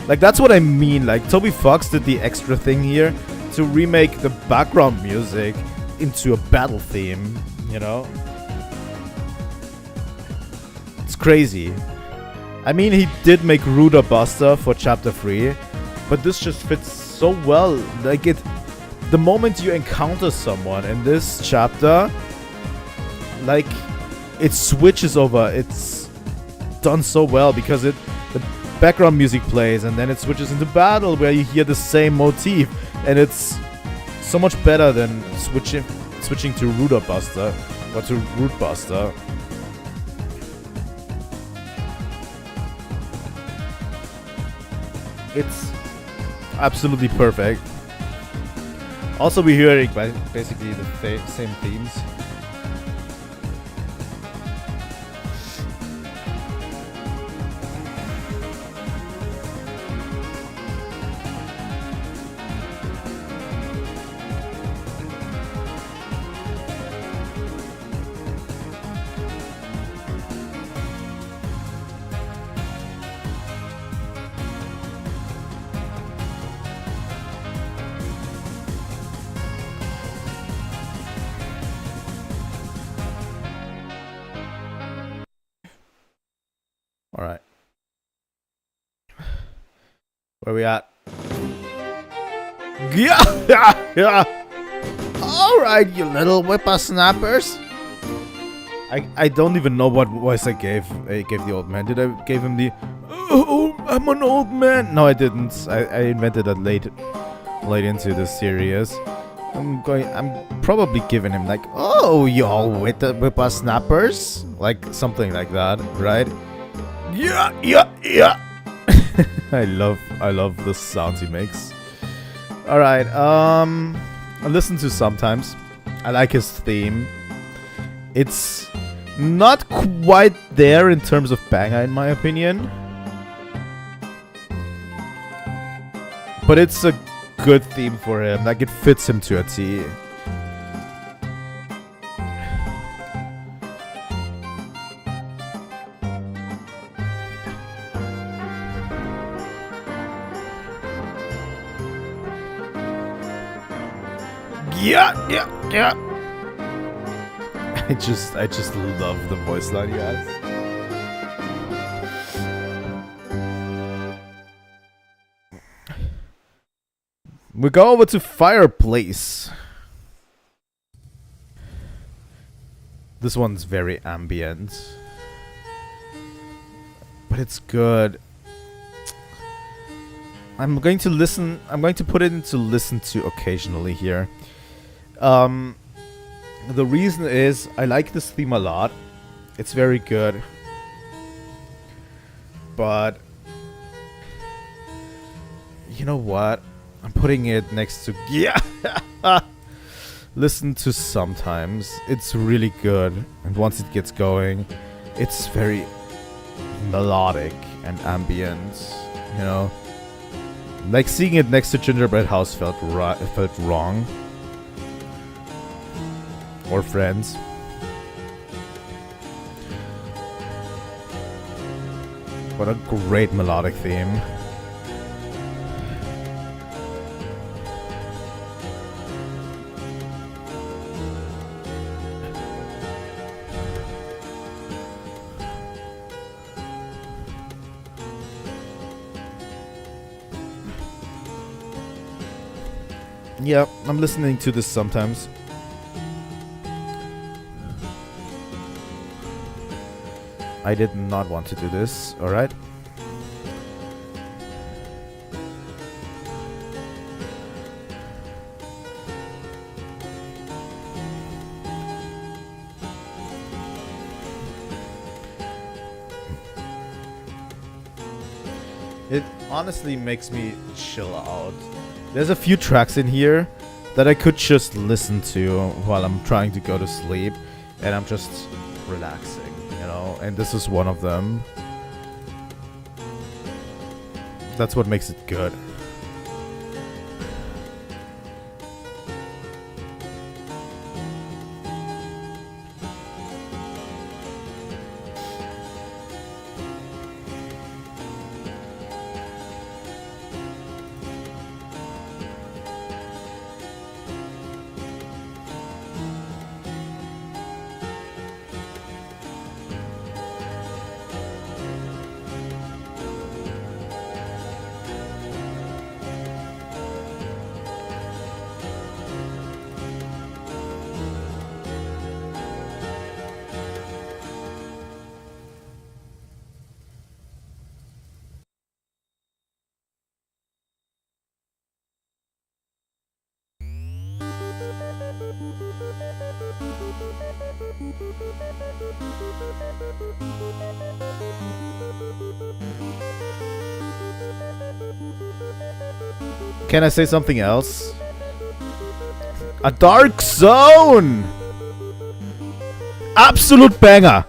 Like, that's what I mean. Like, Toby Fox did the extra thing here to remake the background music into a battle theme, you know? It's crazy. I mean, he did make Ruder Buster for Chapter 3, but this just fits so well. Like, the moment you encounter someone in this chapter, like, it switches over. It's done so well because the background music plays and then it switches into battle where you hear the same motif, and it's so much better than switching to Ruder Buster or to Root Buster. It's absolutely perfect. Also, we're hearing basically the same themes. Alright. Where we at? Yeah! Alright, you little whippersnappers! I don't even know what voice I gave the old man. Did I give him the "Oh, I'm an old man"? No, I didn't. I invented that late into the series. I'm probably giving him like, "Oh, you all whippersnappers," like something like that, right? Yeah. I love the sounds he makes. Alright, I listen to sometimes. I like his theme. It's not quite there in terms of banger, in my opinion. But it's a good theme for him. Like, it fits him to a T. Yeah. I just love the voice line he has. We go over to Fireplace. This one's very ambient, but it's good. I'm going to put it into listen to occasionally here. The reason is I like this theme a lot. It's very good. But you know what? I'm putting it next to listen to sometimes. It's really good, and once it gets going, it's very melodic and ambient, you know? Like, seeing it next to Gingerbread House felt wrong. Or Friends. What a great melodic theme. Yeah, I'm listening to this sometimes. I did not want to do this, alright? It honestly makes me chill out. There's a few tracks in here that I could just listen to while I'm trying to go to sleep, and I'm just relaxing, you know, and this is one of them. That's what makes it good. Can I say something else? A Dark Zone! Absolute banger!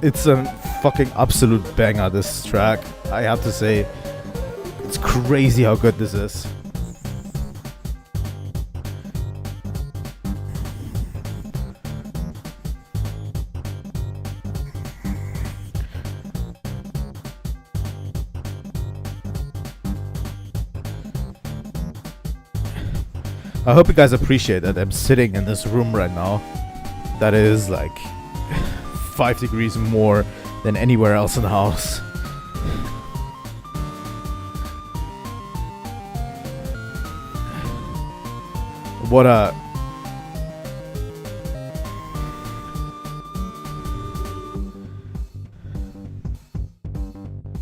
It's a fucking absolute banger, this track. I have to say, it's crazy how good this is. I hope you guys appreciate that I'm sitting in this room right now that is like 5 degrees more than anywhere else in the house. What a...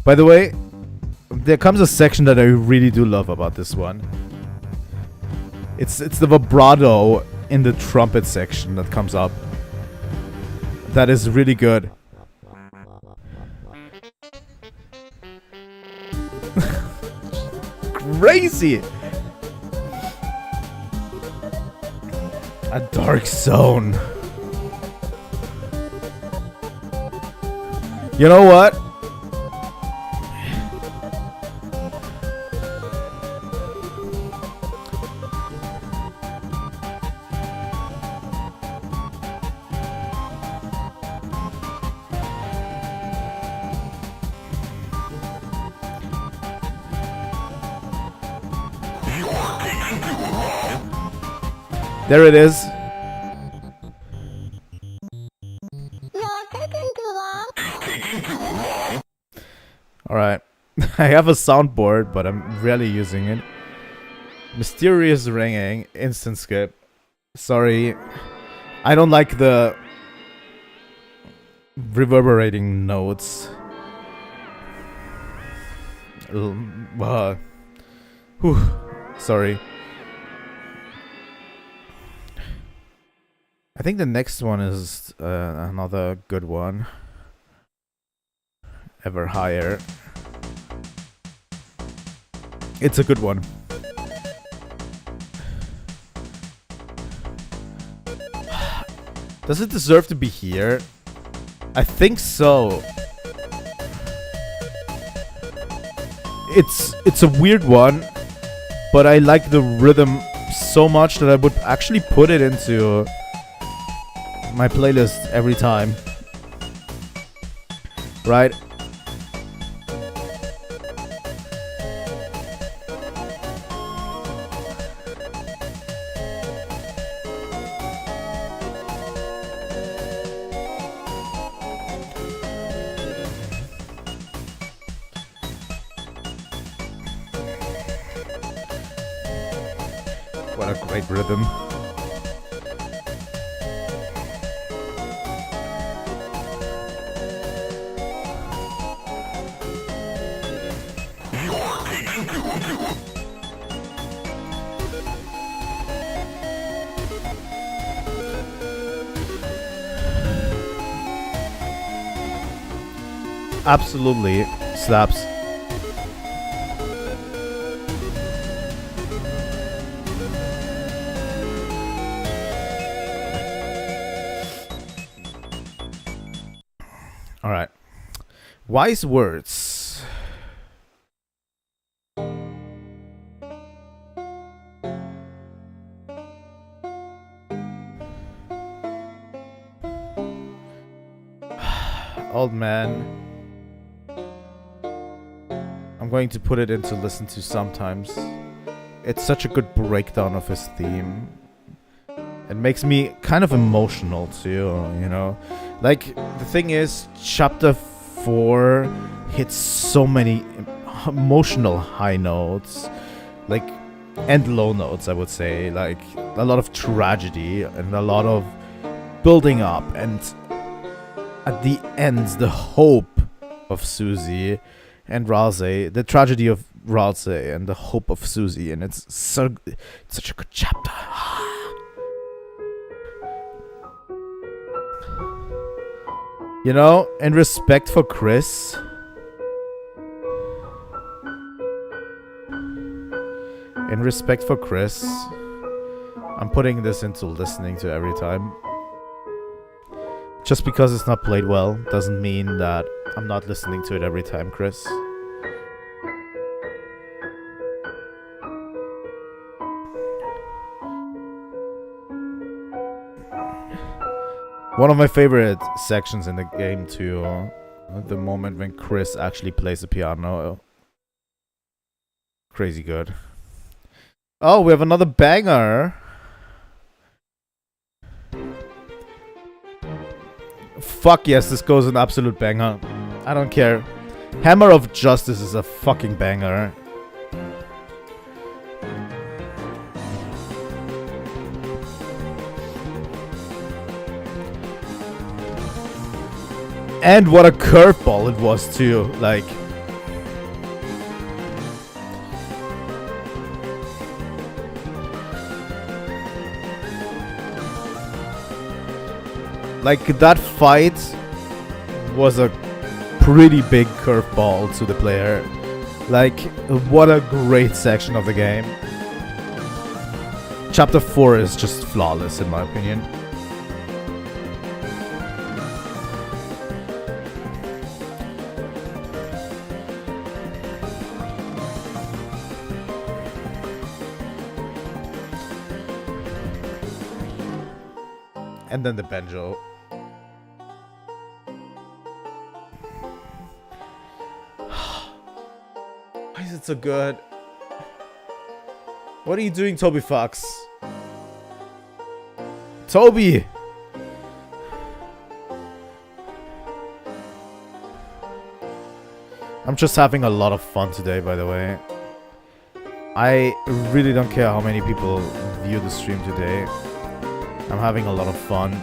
By the way, there comes a section that I really do love about this one. It's the vibrato in the trumpet section that comes up. That is really good. Crazy! A Dark Zone. You know what? There it is. Alright. I have a soundboard, but I'm rarely using it. Mysterious ringing. Instant skip. Sorry. I don't like the reverberating notes. Whew. Sorry. I think the next one is another good one. Ever Higher. It's a good one. Does it deserve to be here? I think so. It's a weird one, but I like the rhythm so much that I would actually put it into my playlist every time. Right? What a great rhythm. Absolutely slaps. All right. Wise words. Old man. I'm going to put it into listen to sometimes. It's such a good breakdown of his theme. It makes me kind of emotional too, you know? Like, the thing is, chapter 4 hits so many emotional high notes. Like, and low notes, I would say. Like, a lot of tragedy and a lot of building up. And at the end, the hope of Susie and Ralsei, the tragedy of Ralsei and the hope of Susie, and it's such a good chapter. You know, in respect for Chris, I'm putting this into listening to every time. Just because it's not played well doesn't mean that I'm not listening to it every time, Chris. One of my favorite sections in the game too, the moment when Chris actually plays the piano. Crazy good. Oh, we have another banger. Fuck yes, this goes an absolute banger. I don't care. Hammer of Justice is a fucking banger. And what a curveball it was too, like... Like, that fight was a pretty big curveball to the player. Like, what a great section of the game. Chapter 4 is just flawless in my opinion. And then the banjo. Why is it so good? What are you doing, Toby Fox? Toby! I'm just having a lot of fun today, by the way. I really don't care how many people view the stream today. I'm having a lot of fun.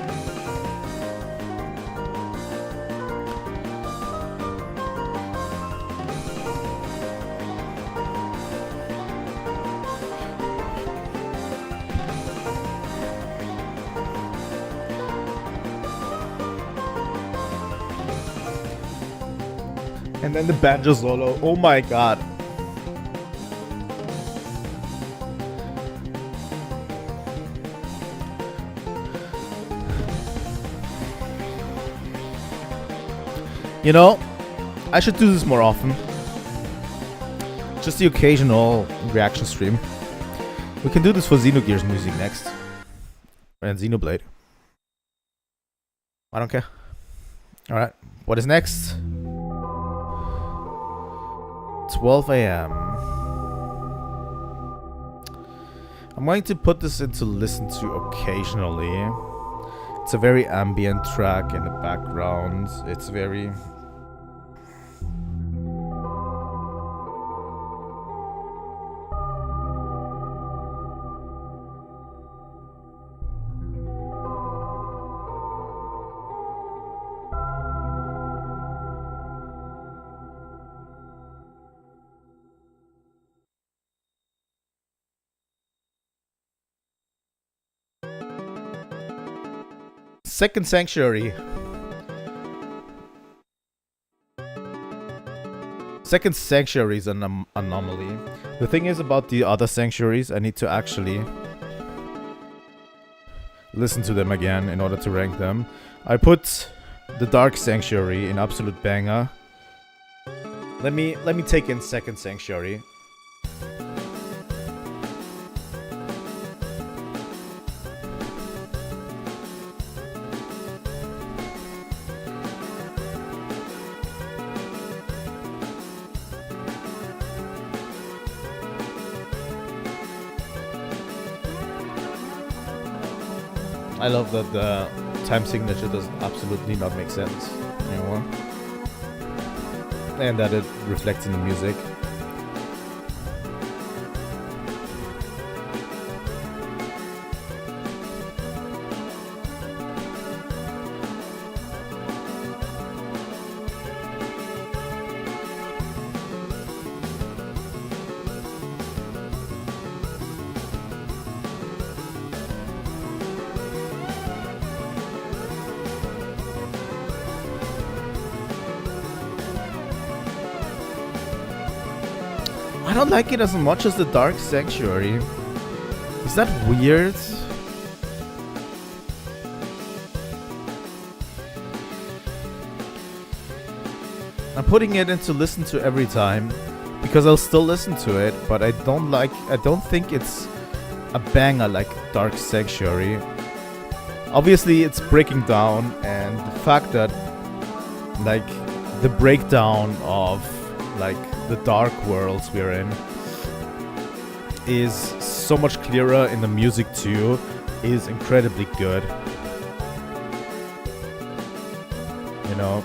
And then the banjo solo. Oh my god. You know, I should do this more often. Just the occasional reaction stream. We can do this for Xenogears music next. And Xenoblade. I don't care. Alright, what is next? 12 a.m. I'm going to put this into listen to occasionally. It's a very ambient track in the background. It's very... Second Sanctuary. Second Sanctuary is an anomaly. The thing is about the other sanctuaries, I need to actually listen to them again in order to rank them. I put the Dark Sanctuary in absolute banger. Let me take in Second Sanctuary. I love that the time signature does absolutely not make sense anymore. And that it reflects in the music. I don't like it as much as the Dark Sanctuary. Is that weird? I'm putting it into listen to every time because I'll still listen to it, but I don't think it's a banger like Dark Sanctuary. Obviously it's breaking down, and the fact that like the breakdown of like the dark worlds we're in is so much clearer in the music too, is incredibly good. You know?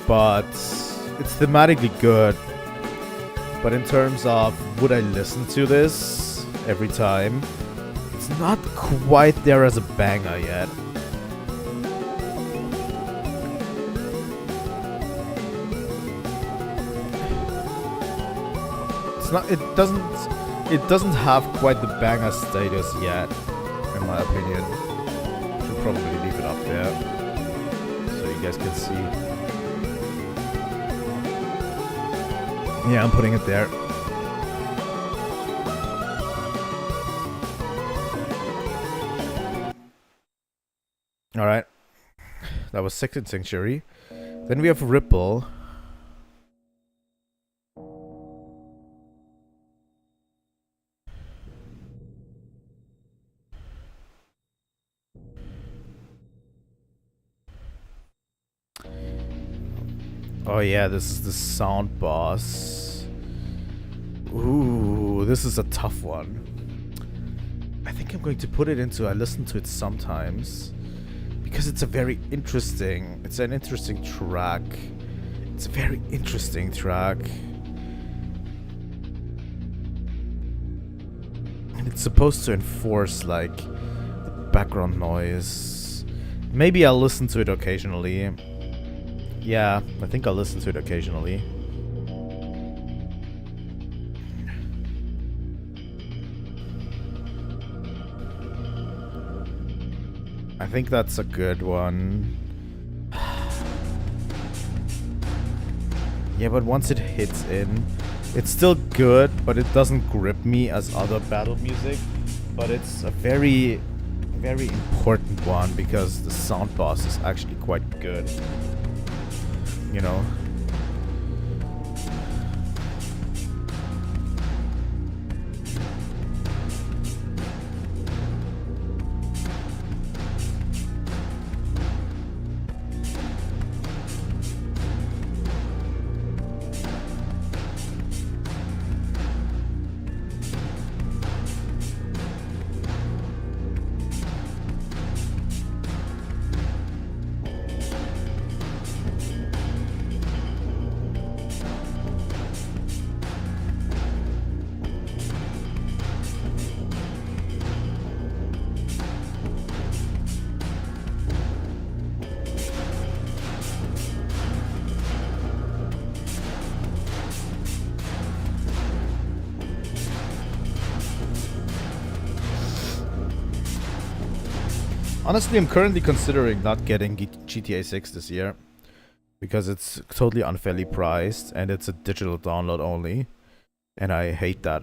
But it's thematically good. But in terms of would I listen to this every time, it's not quite there as a banger yet. It doesn't have quite the banger status yet, in my opinion. Should probably leave it up there so you guys can see. Yeah, I'm putting it there. Alright. That was Second Sanctuary. Then we have Ripple. Oh yeah, this is the sound boss. Ooh, this is a tough one. I think I'm going to put it into I listen to it sometimes because it's an interesting track. It's a very interesting track. And it's supposed to enforce like the background noise. Maybe I'll listen to it occasionally. Yeah, I think I'll listen to it occasionally. I think that's a good one. Yeah, but once it hits in, it's still good, but it doesn't grip me as other battle music. But it's a very, very important one because the sound boss is actually quite good. You know? Honestly, I'm currently considering not getting GTA 6 this year because it's totally unfairly priced and it's a digital download only, and I hate that.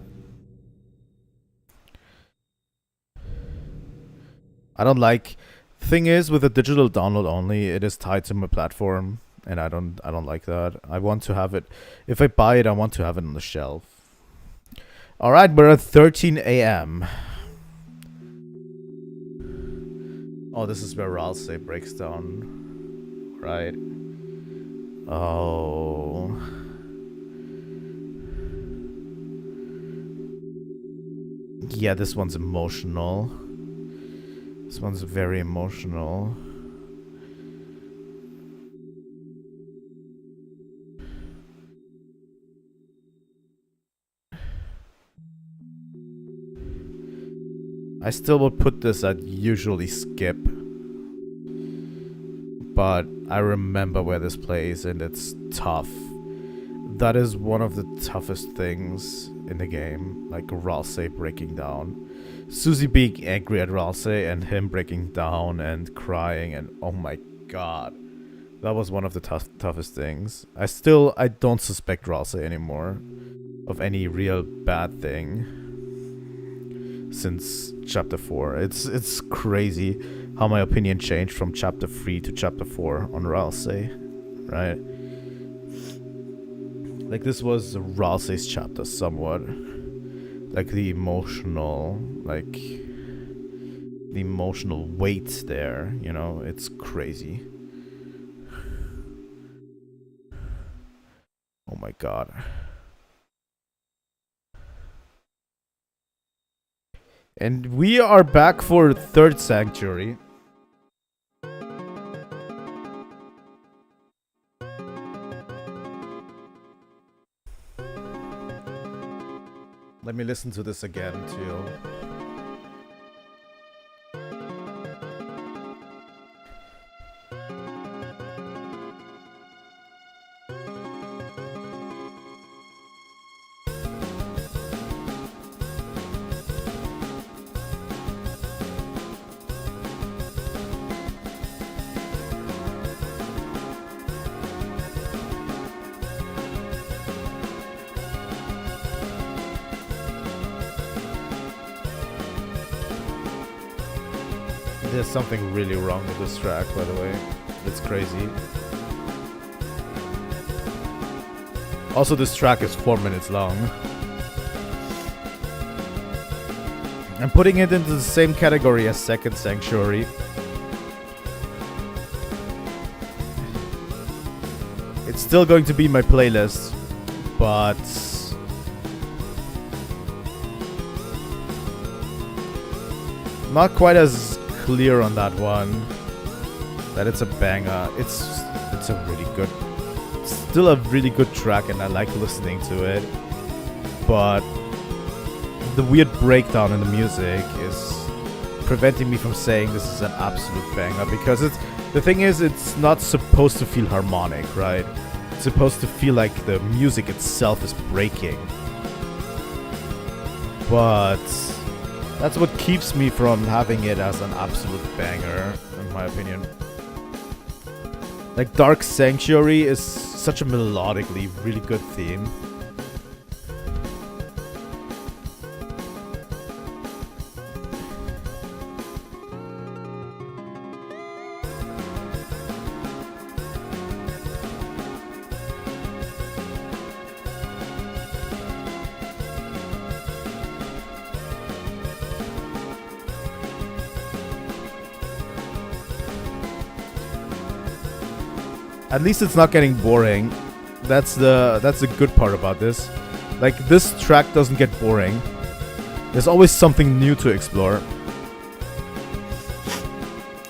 I don't like. Thing is, with a digital download only, it is tied to my platform, and I don't like that. I want to have it. If I buy it, I want to have it on the shelf. All right, we're at 13 a.m. Oh, this is where Ralsei breaks down. Right. Oh. Yeah, this one's emotional. This one's very emotional. I still would put this at usually skip. But I remember where this plays and it's tough. That is one of the toughest things in the game. Like Ralsei breaking down. Susie being angry at Ralsei and him breaking down and crying and oh my god. That was one of the toughest things. I don't suspect Ralsei anymore of any real bad thing since chapter 4. It's crazy how my opinion changed from chapter 3 to chapter 4 on Ralsei, right? Like this was Ralsei's chapter somewhat. Like the emotional weight there, you know, it's crazy. Oh my god. And we are back for third sanctuary. Let me listen to this again too. There's something really wrong with this track, by the way. It's crazy. Also, this track is 4 minutes long. I'm putting it into the same category as Second Sanctuary. It's still going to be my playlist, but not quite as clear on that one that it's a banger. It's a really good, still a really good track, and I like listening to it, but the weird breakdown in the music is preventing me from saying this is an absolute banger, because the thing is, it's not supposed to feel harmonic, right? It's supposed to feel like the music itself is breaking, but that's what keeps me from having it as an absolute banger, in my opinion. Like, Dark Sanctuary is such a melodically really good theme. At least it's not getting boring. That's the good part about this. Like, this track doesn't get boring. There's always something new to explore,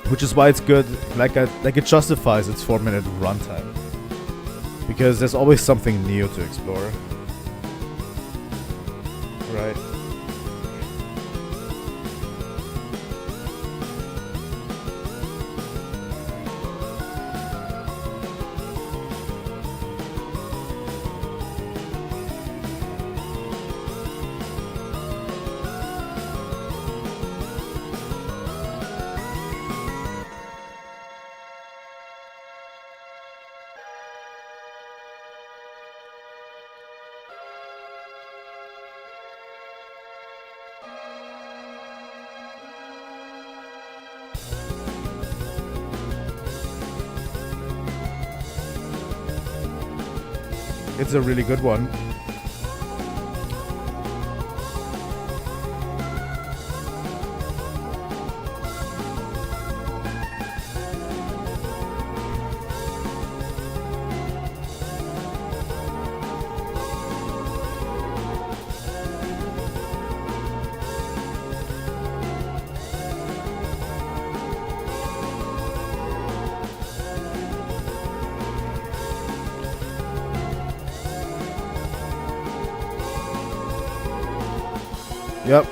which is why it's good. Like it justifies its 4-minute runtime, because there's always something new to explore. Right. It's a really good one. Yep.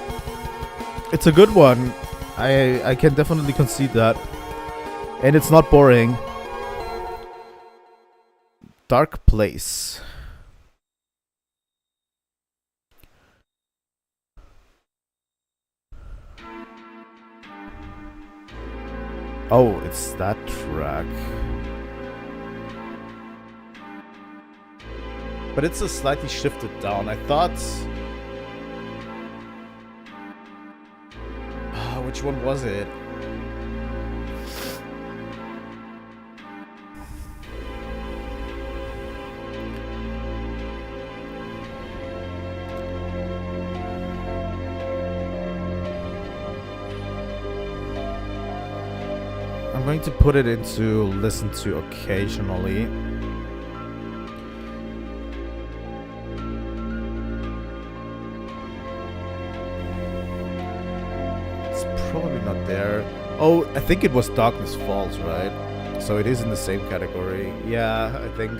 It's a good one. I can definitely concede that. And it's not boring. Dark Place. Oh, it's that track. But it's a slightly shifted down. I thought... which one was it? I'm going to put it into listen to occasionally. It's probably not there. Oh, I think it was Darkness Falls, right? So it is in the same category. Yeah, I think.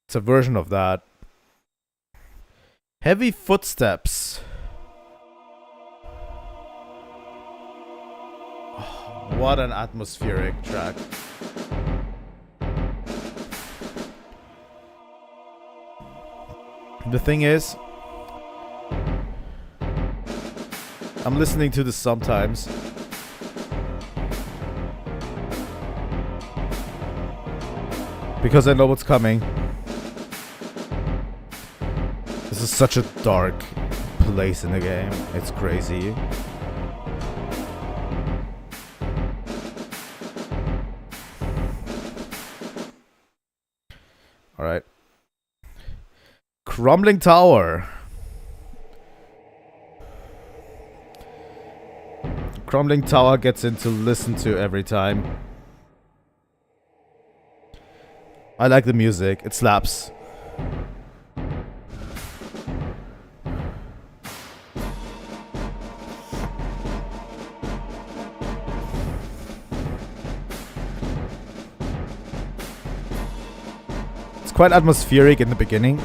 It's a version of that. Heavy Footsteps. Oh, what an atmospheric track. The thing is, I'm listening to this sometimes. Because I know what's coming. This is such a dark place in the game. It's crazy. Alright. Crumbling Tower. Crumbling Tower gets into listen to every time. I like the music. It slaps. It's quite atmospheric in the beginning.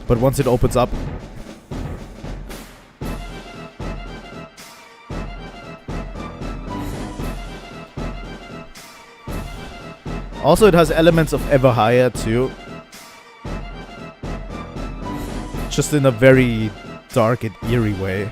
But once it opens up... Also, it has elements of Everhigher too. Just in a very dark and eerie way.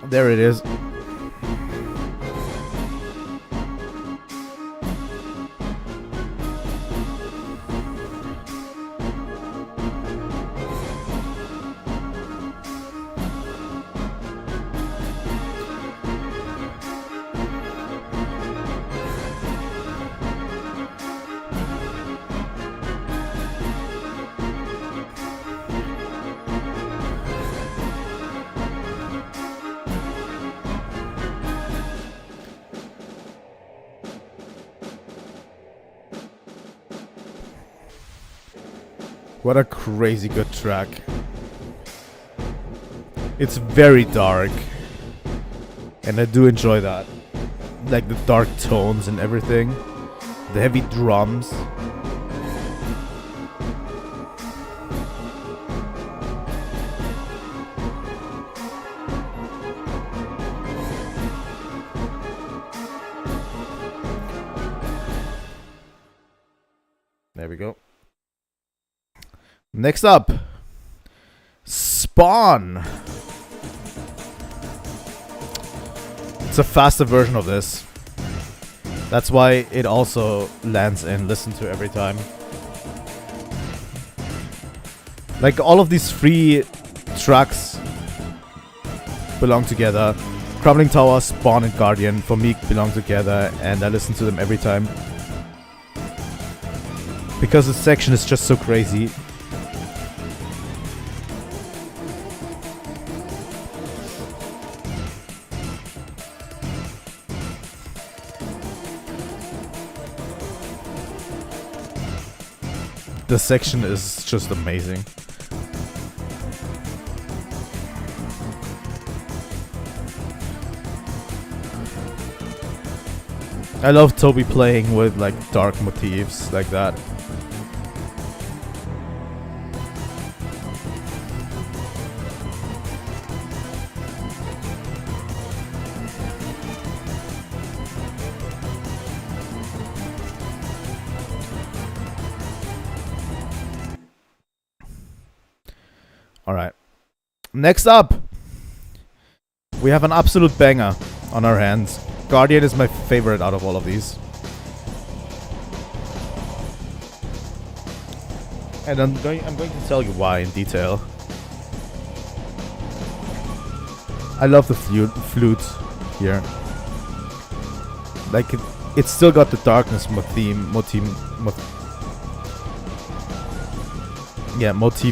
There it is. What a crazy good track. It's very dark. And I do enjoy that. Like the dark tones and everything. The heavy drums. There we go. Next up, Spawn. It's a faster version of this. That's why it also lands in listen to every time. Like all of these three tracks belong together. Crumbling Tower, Spawn, and Guardian for me belong together, and I listen to them every time. Because the section is just so crazy. The section is just amazing. I love Toby playing with like dark motifs like that. Alright. Next up, we have an absolute banger on our hands. Guardian is my favorite out of all of these. And I'm going to tell you why in detail. I love the flute here. Like it's still got the darkness motif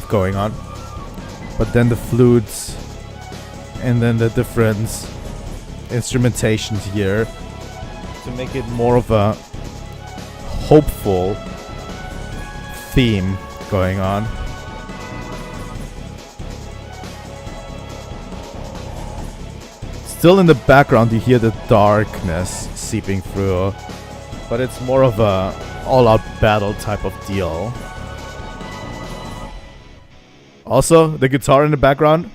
going on. But then the flutes and then the different instrumentations here to make it more of a hopeful theme going on. Still in the background you hear the darkness seeping through, but it's more of a all-out battle type of deal. Also, the guitar in the background.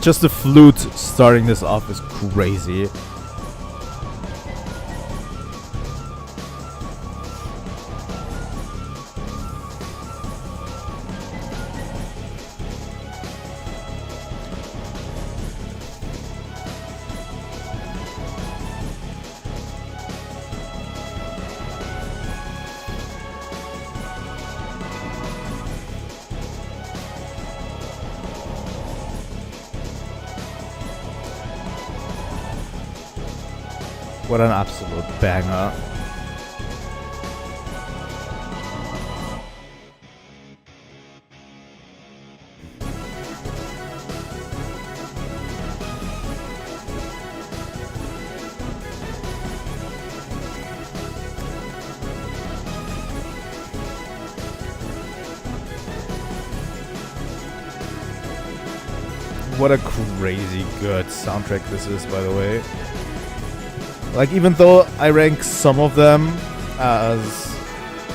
Just the flute starting this off is crazy. What an absolute banger. What a crazy good soundtrack this is, by the way. Like, even though I rank some of them as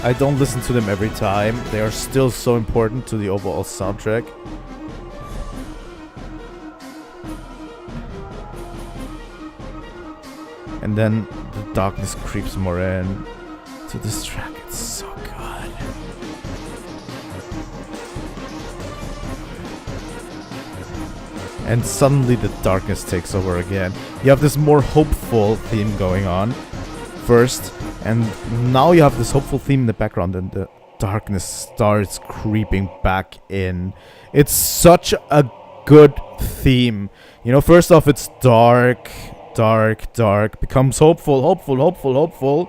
I don't listen to them every time, they are still so important to the overall soundtrack. And then the darkness creeps more in to this track. It's so good. and suddenly the darkness takes over again. You have this more hopeful theme going on first, and now you have this hopeful theme in the background, and the darkness starts creeping back in. It's such a good theme. You know, first off, it's dark, becomes hopeful,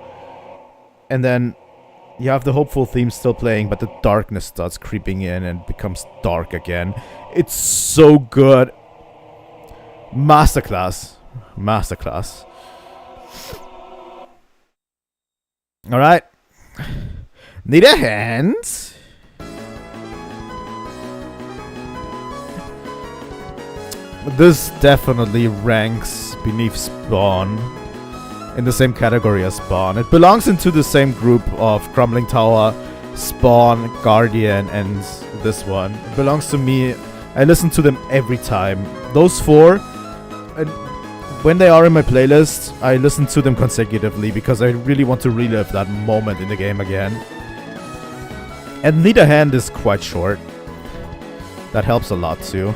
and then you have the hopeful theme still playing, but the darkness starts creeping in and becomes dark again. It's so good. Masterclass. Alright. Need a hand? This definitely ranks beneath Spawn, in the same category as Spawn. It belongs into the same group of Crumbling Tower, Spawn, Guardian, and this one. It belongs to me. I listen to them every time. Those four, and when they are in my playlist, I listen to them consecutively because I really want to relive that moment in the game again. And Need a Hand is quite short. That helps a lot too.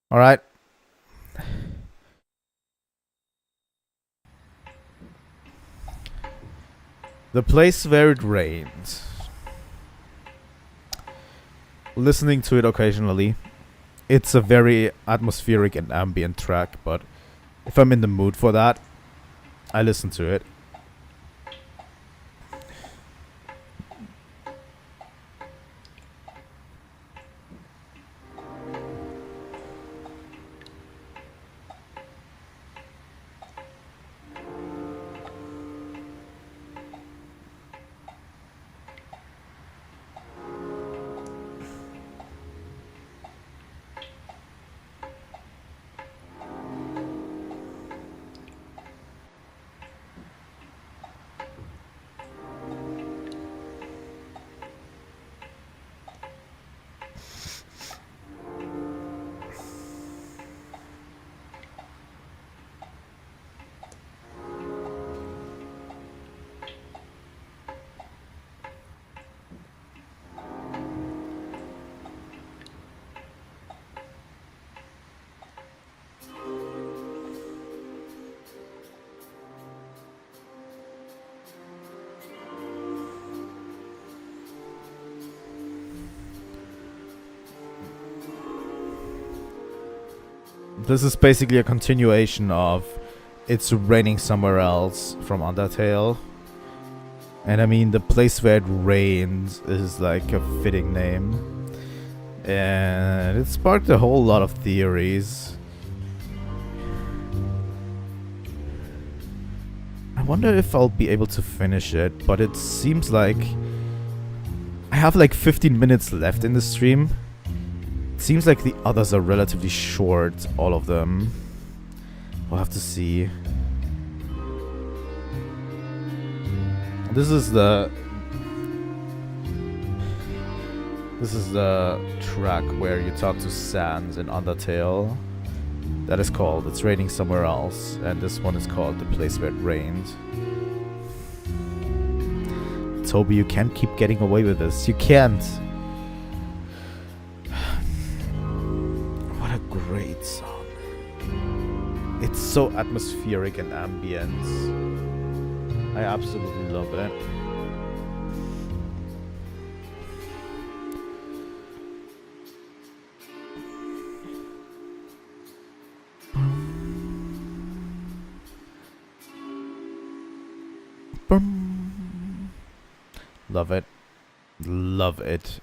Alright. The Place Where It Rained. Listening to it occasionally. It's a very atmospheric and ambient track, but if I'm in the mood for that, I listen to it. This is basically a continuation of It's Raining Somewhere Else from Undertale. And I mean, The Place Where It Rains is like a fitting name. And it sparked a whole lot of theories. I wonder if I'll be able to finish it, but it seems like I have like 15 minutes left in the stream. Seems like the others are relatively short, all of them. We'll have to see. This is the track where you talk to Sans in Undertale. That is called It's Raining Somewhere Else, and this one is called The Place Where It Rained. Toby, you can't keep getting away with this. You can't. Great song. It's so atmospheric and ambient. I absolutely love it. Love it. Love it.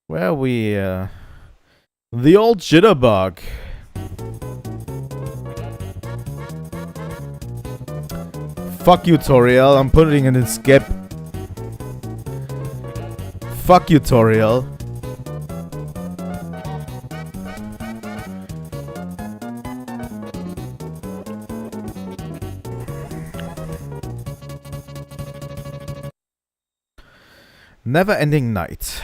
Where are we? The old jitterbug. Fuck you, Toriel. I'm putting it in skip. Fuck you, Toriel. Never Ending Night.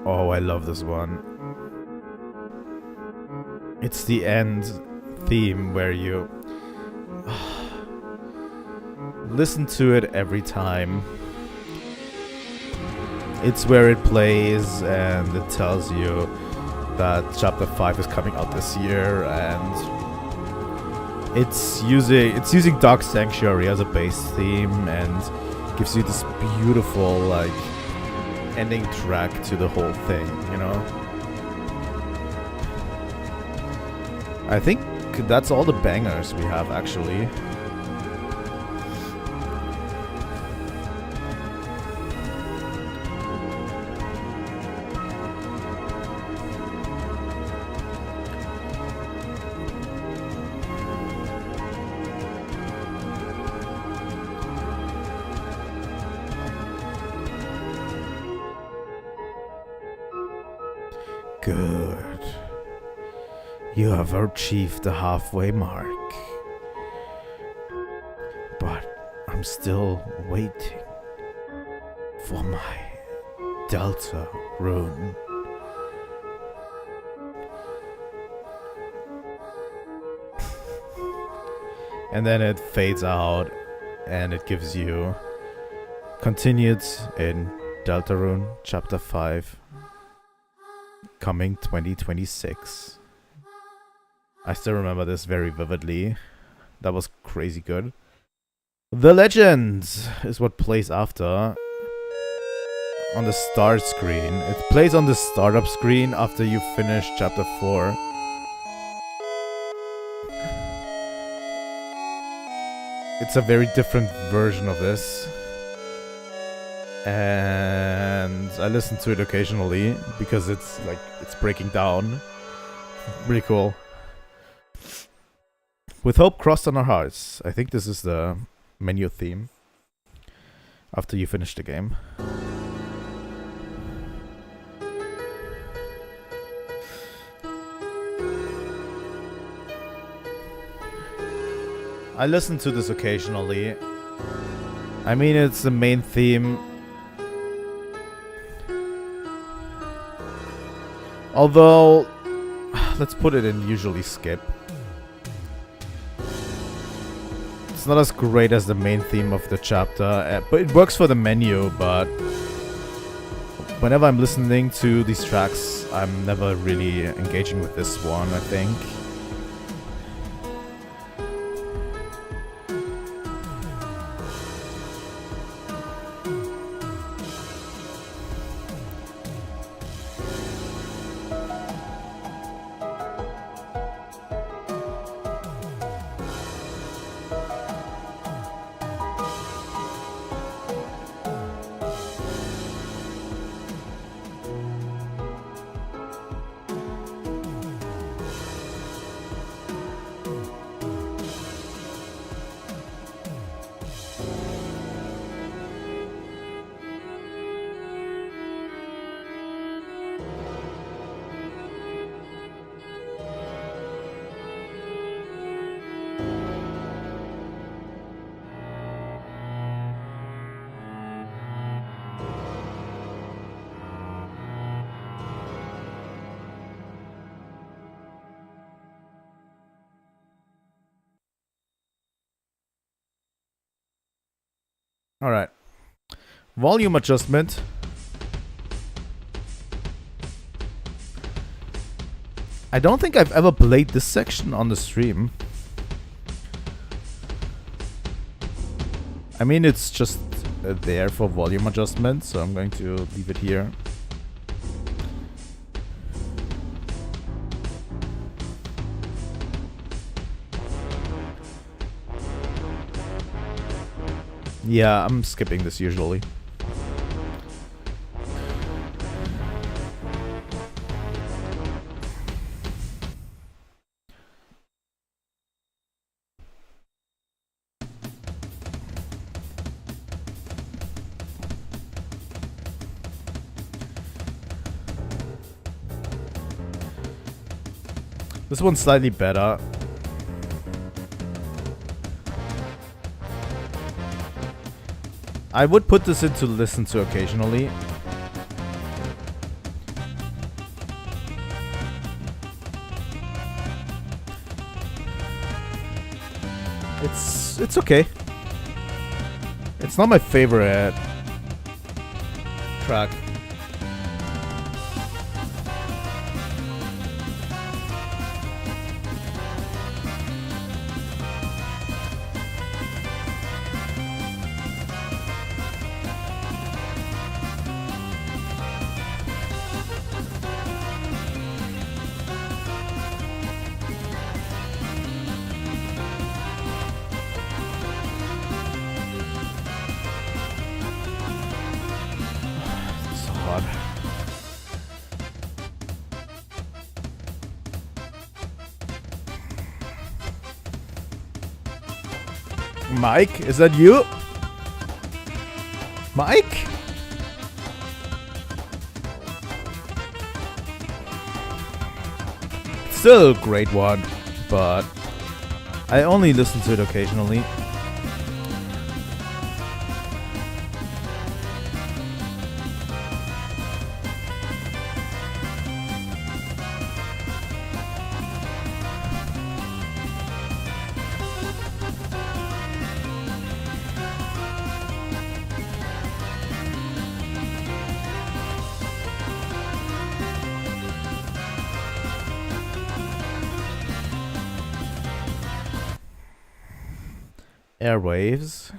Oh, I love this one. It's the end theme where you listen to it every time. It's where it plays and it tells you that Chapter 5 is coming out this year, and it's using Dark Sanctuary as a bass theme and gives you this beautiful like ending track to the whole thing, you know? I think that's all the bangers we have actually. Good. You have achieved the halfway mark. But I'm still waiting for my Deltarune. And then it fades out and it gives you continued in Deltarune Chapter 5. Coming 2026. I still remember this very vividly. That was crazy good. The Legends is what plays after. On the start screen. It plays on the startup screen after you finish Chapter 4. It's a very different version of this. And I listen to it occasionally because it's like it's breaking down. Really cool. With hope crossed on our hearts. I think this is the menu theme after you finish the game. I listen to this occasionally. I mean, it's the main theme. Although, let's put it in usually skip. It's not as great as the main theme of the chapter, but it works for the menu, but whenever I'm listening to these tracks, I'm never really engaging with this one, I think. Alright. Volume adjustment. I don't think I've ever played this section on the stream. I mean, it's just there for volume adjustment, so I'm going to leave it here. Yeah, I'm skipping this usually. This one's slightly better. I would put this in to listen to occasionally. It's okay. It's not my favorite track. Mike, is that you? Mike? Still a great one, but I only listen to it occasionally. Airwaves.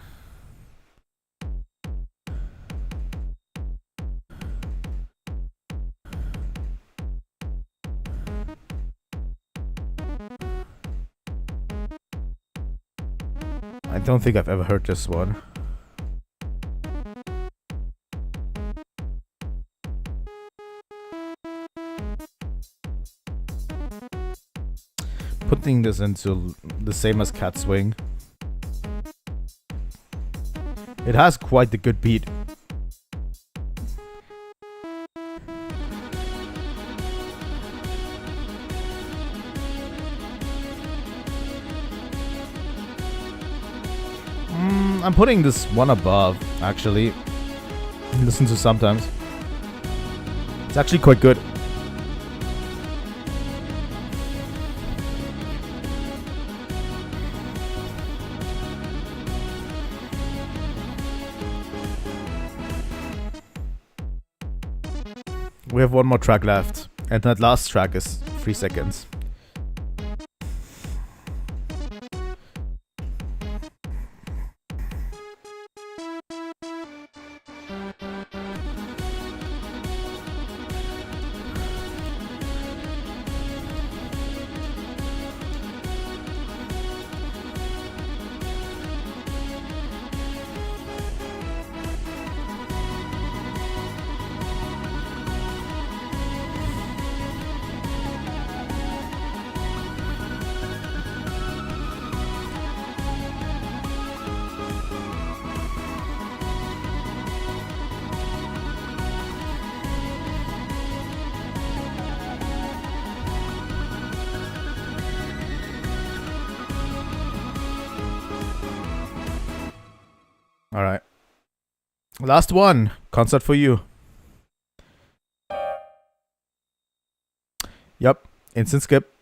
I don't think I've ever heard this one. Putting this into the same as Cat Swing. It has quite the good beat. I'm putting this one above, actually. Listen to sometimes. It's actually quite good. We have one more track left, and that last track is 3 seconds. Alright. Last one. Concert for you. Yep. Instant skip.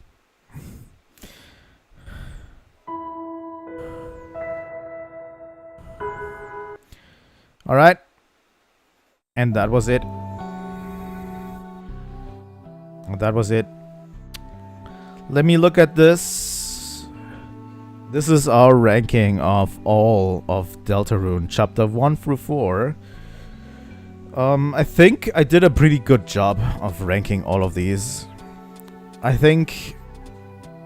Alright. And that was it. That was it. Let me look at this. This is our ranking of all of Deltarune, chapter 1 through 4. I think I did a pretty good job of ranking all of these. I think,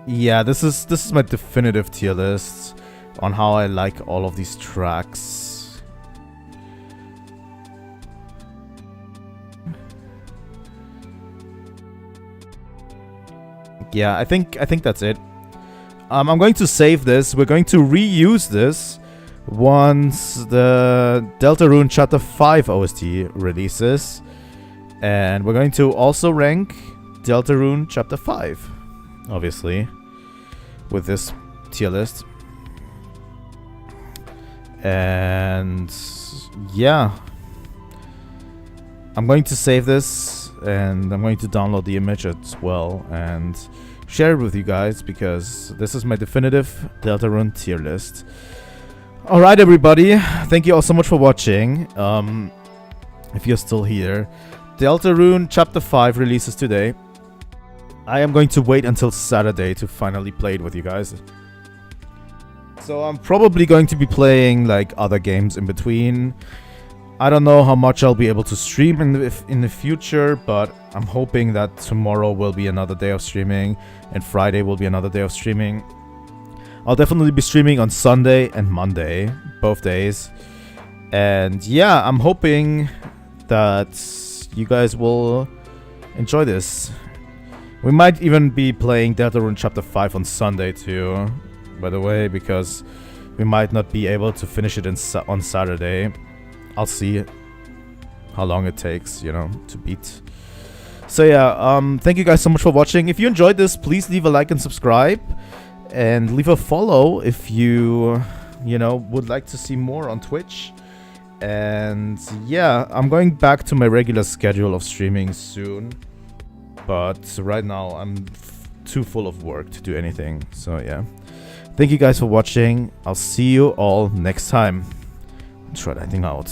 yeah, this is my definitive tier list on how I like all of these tracks. Yeah, I think that's it. I'm going to save this. We're going to reuse this once the Deltarune Chapter 5 OST releases. And we're going to also rank Deltarune Chapter 5, obviously, with this tier list. And yeah, I'm going to save this and I'm going to download the image as well and share it with you guys, because this is my definitive Deltarune tier list. Alright, everybody, thank you all so much for watching. If you're still here, Deltarune Chapter 5 releases today. I am going to wait until Saturday to finally play it with you guys. So I'm probably going to be playing like other games in between. I don't know how much I'll be able to stream in the future, but I'm hoping that tomorrow will be another day of streaming and Friday will be another day of streaming. I'll definitely be streaming on Sunday and Monday, both days. And yeah, I'm hoping that you guys will enjoy this. We might even be playing Deltarune Chapter 5 on Sunday too, by the way, because we might not be able to finish it on Saturday. I'll see how long it takes, you know, to beat. So yeah, thank you guys so much for watching. If you enjoyed this, please leave a like and subscribe. And leave a follow if you know, would like to see more on Twitch. And yeah, I'm going back to my regular schedule of streaming soon. But right now, I'm too full of work to do anything. So yeah. Thank you guys for watching. I'll see you all next time. Trilightning out.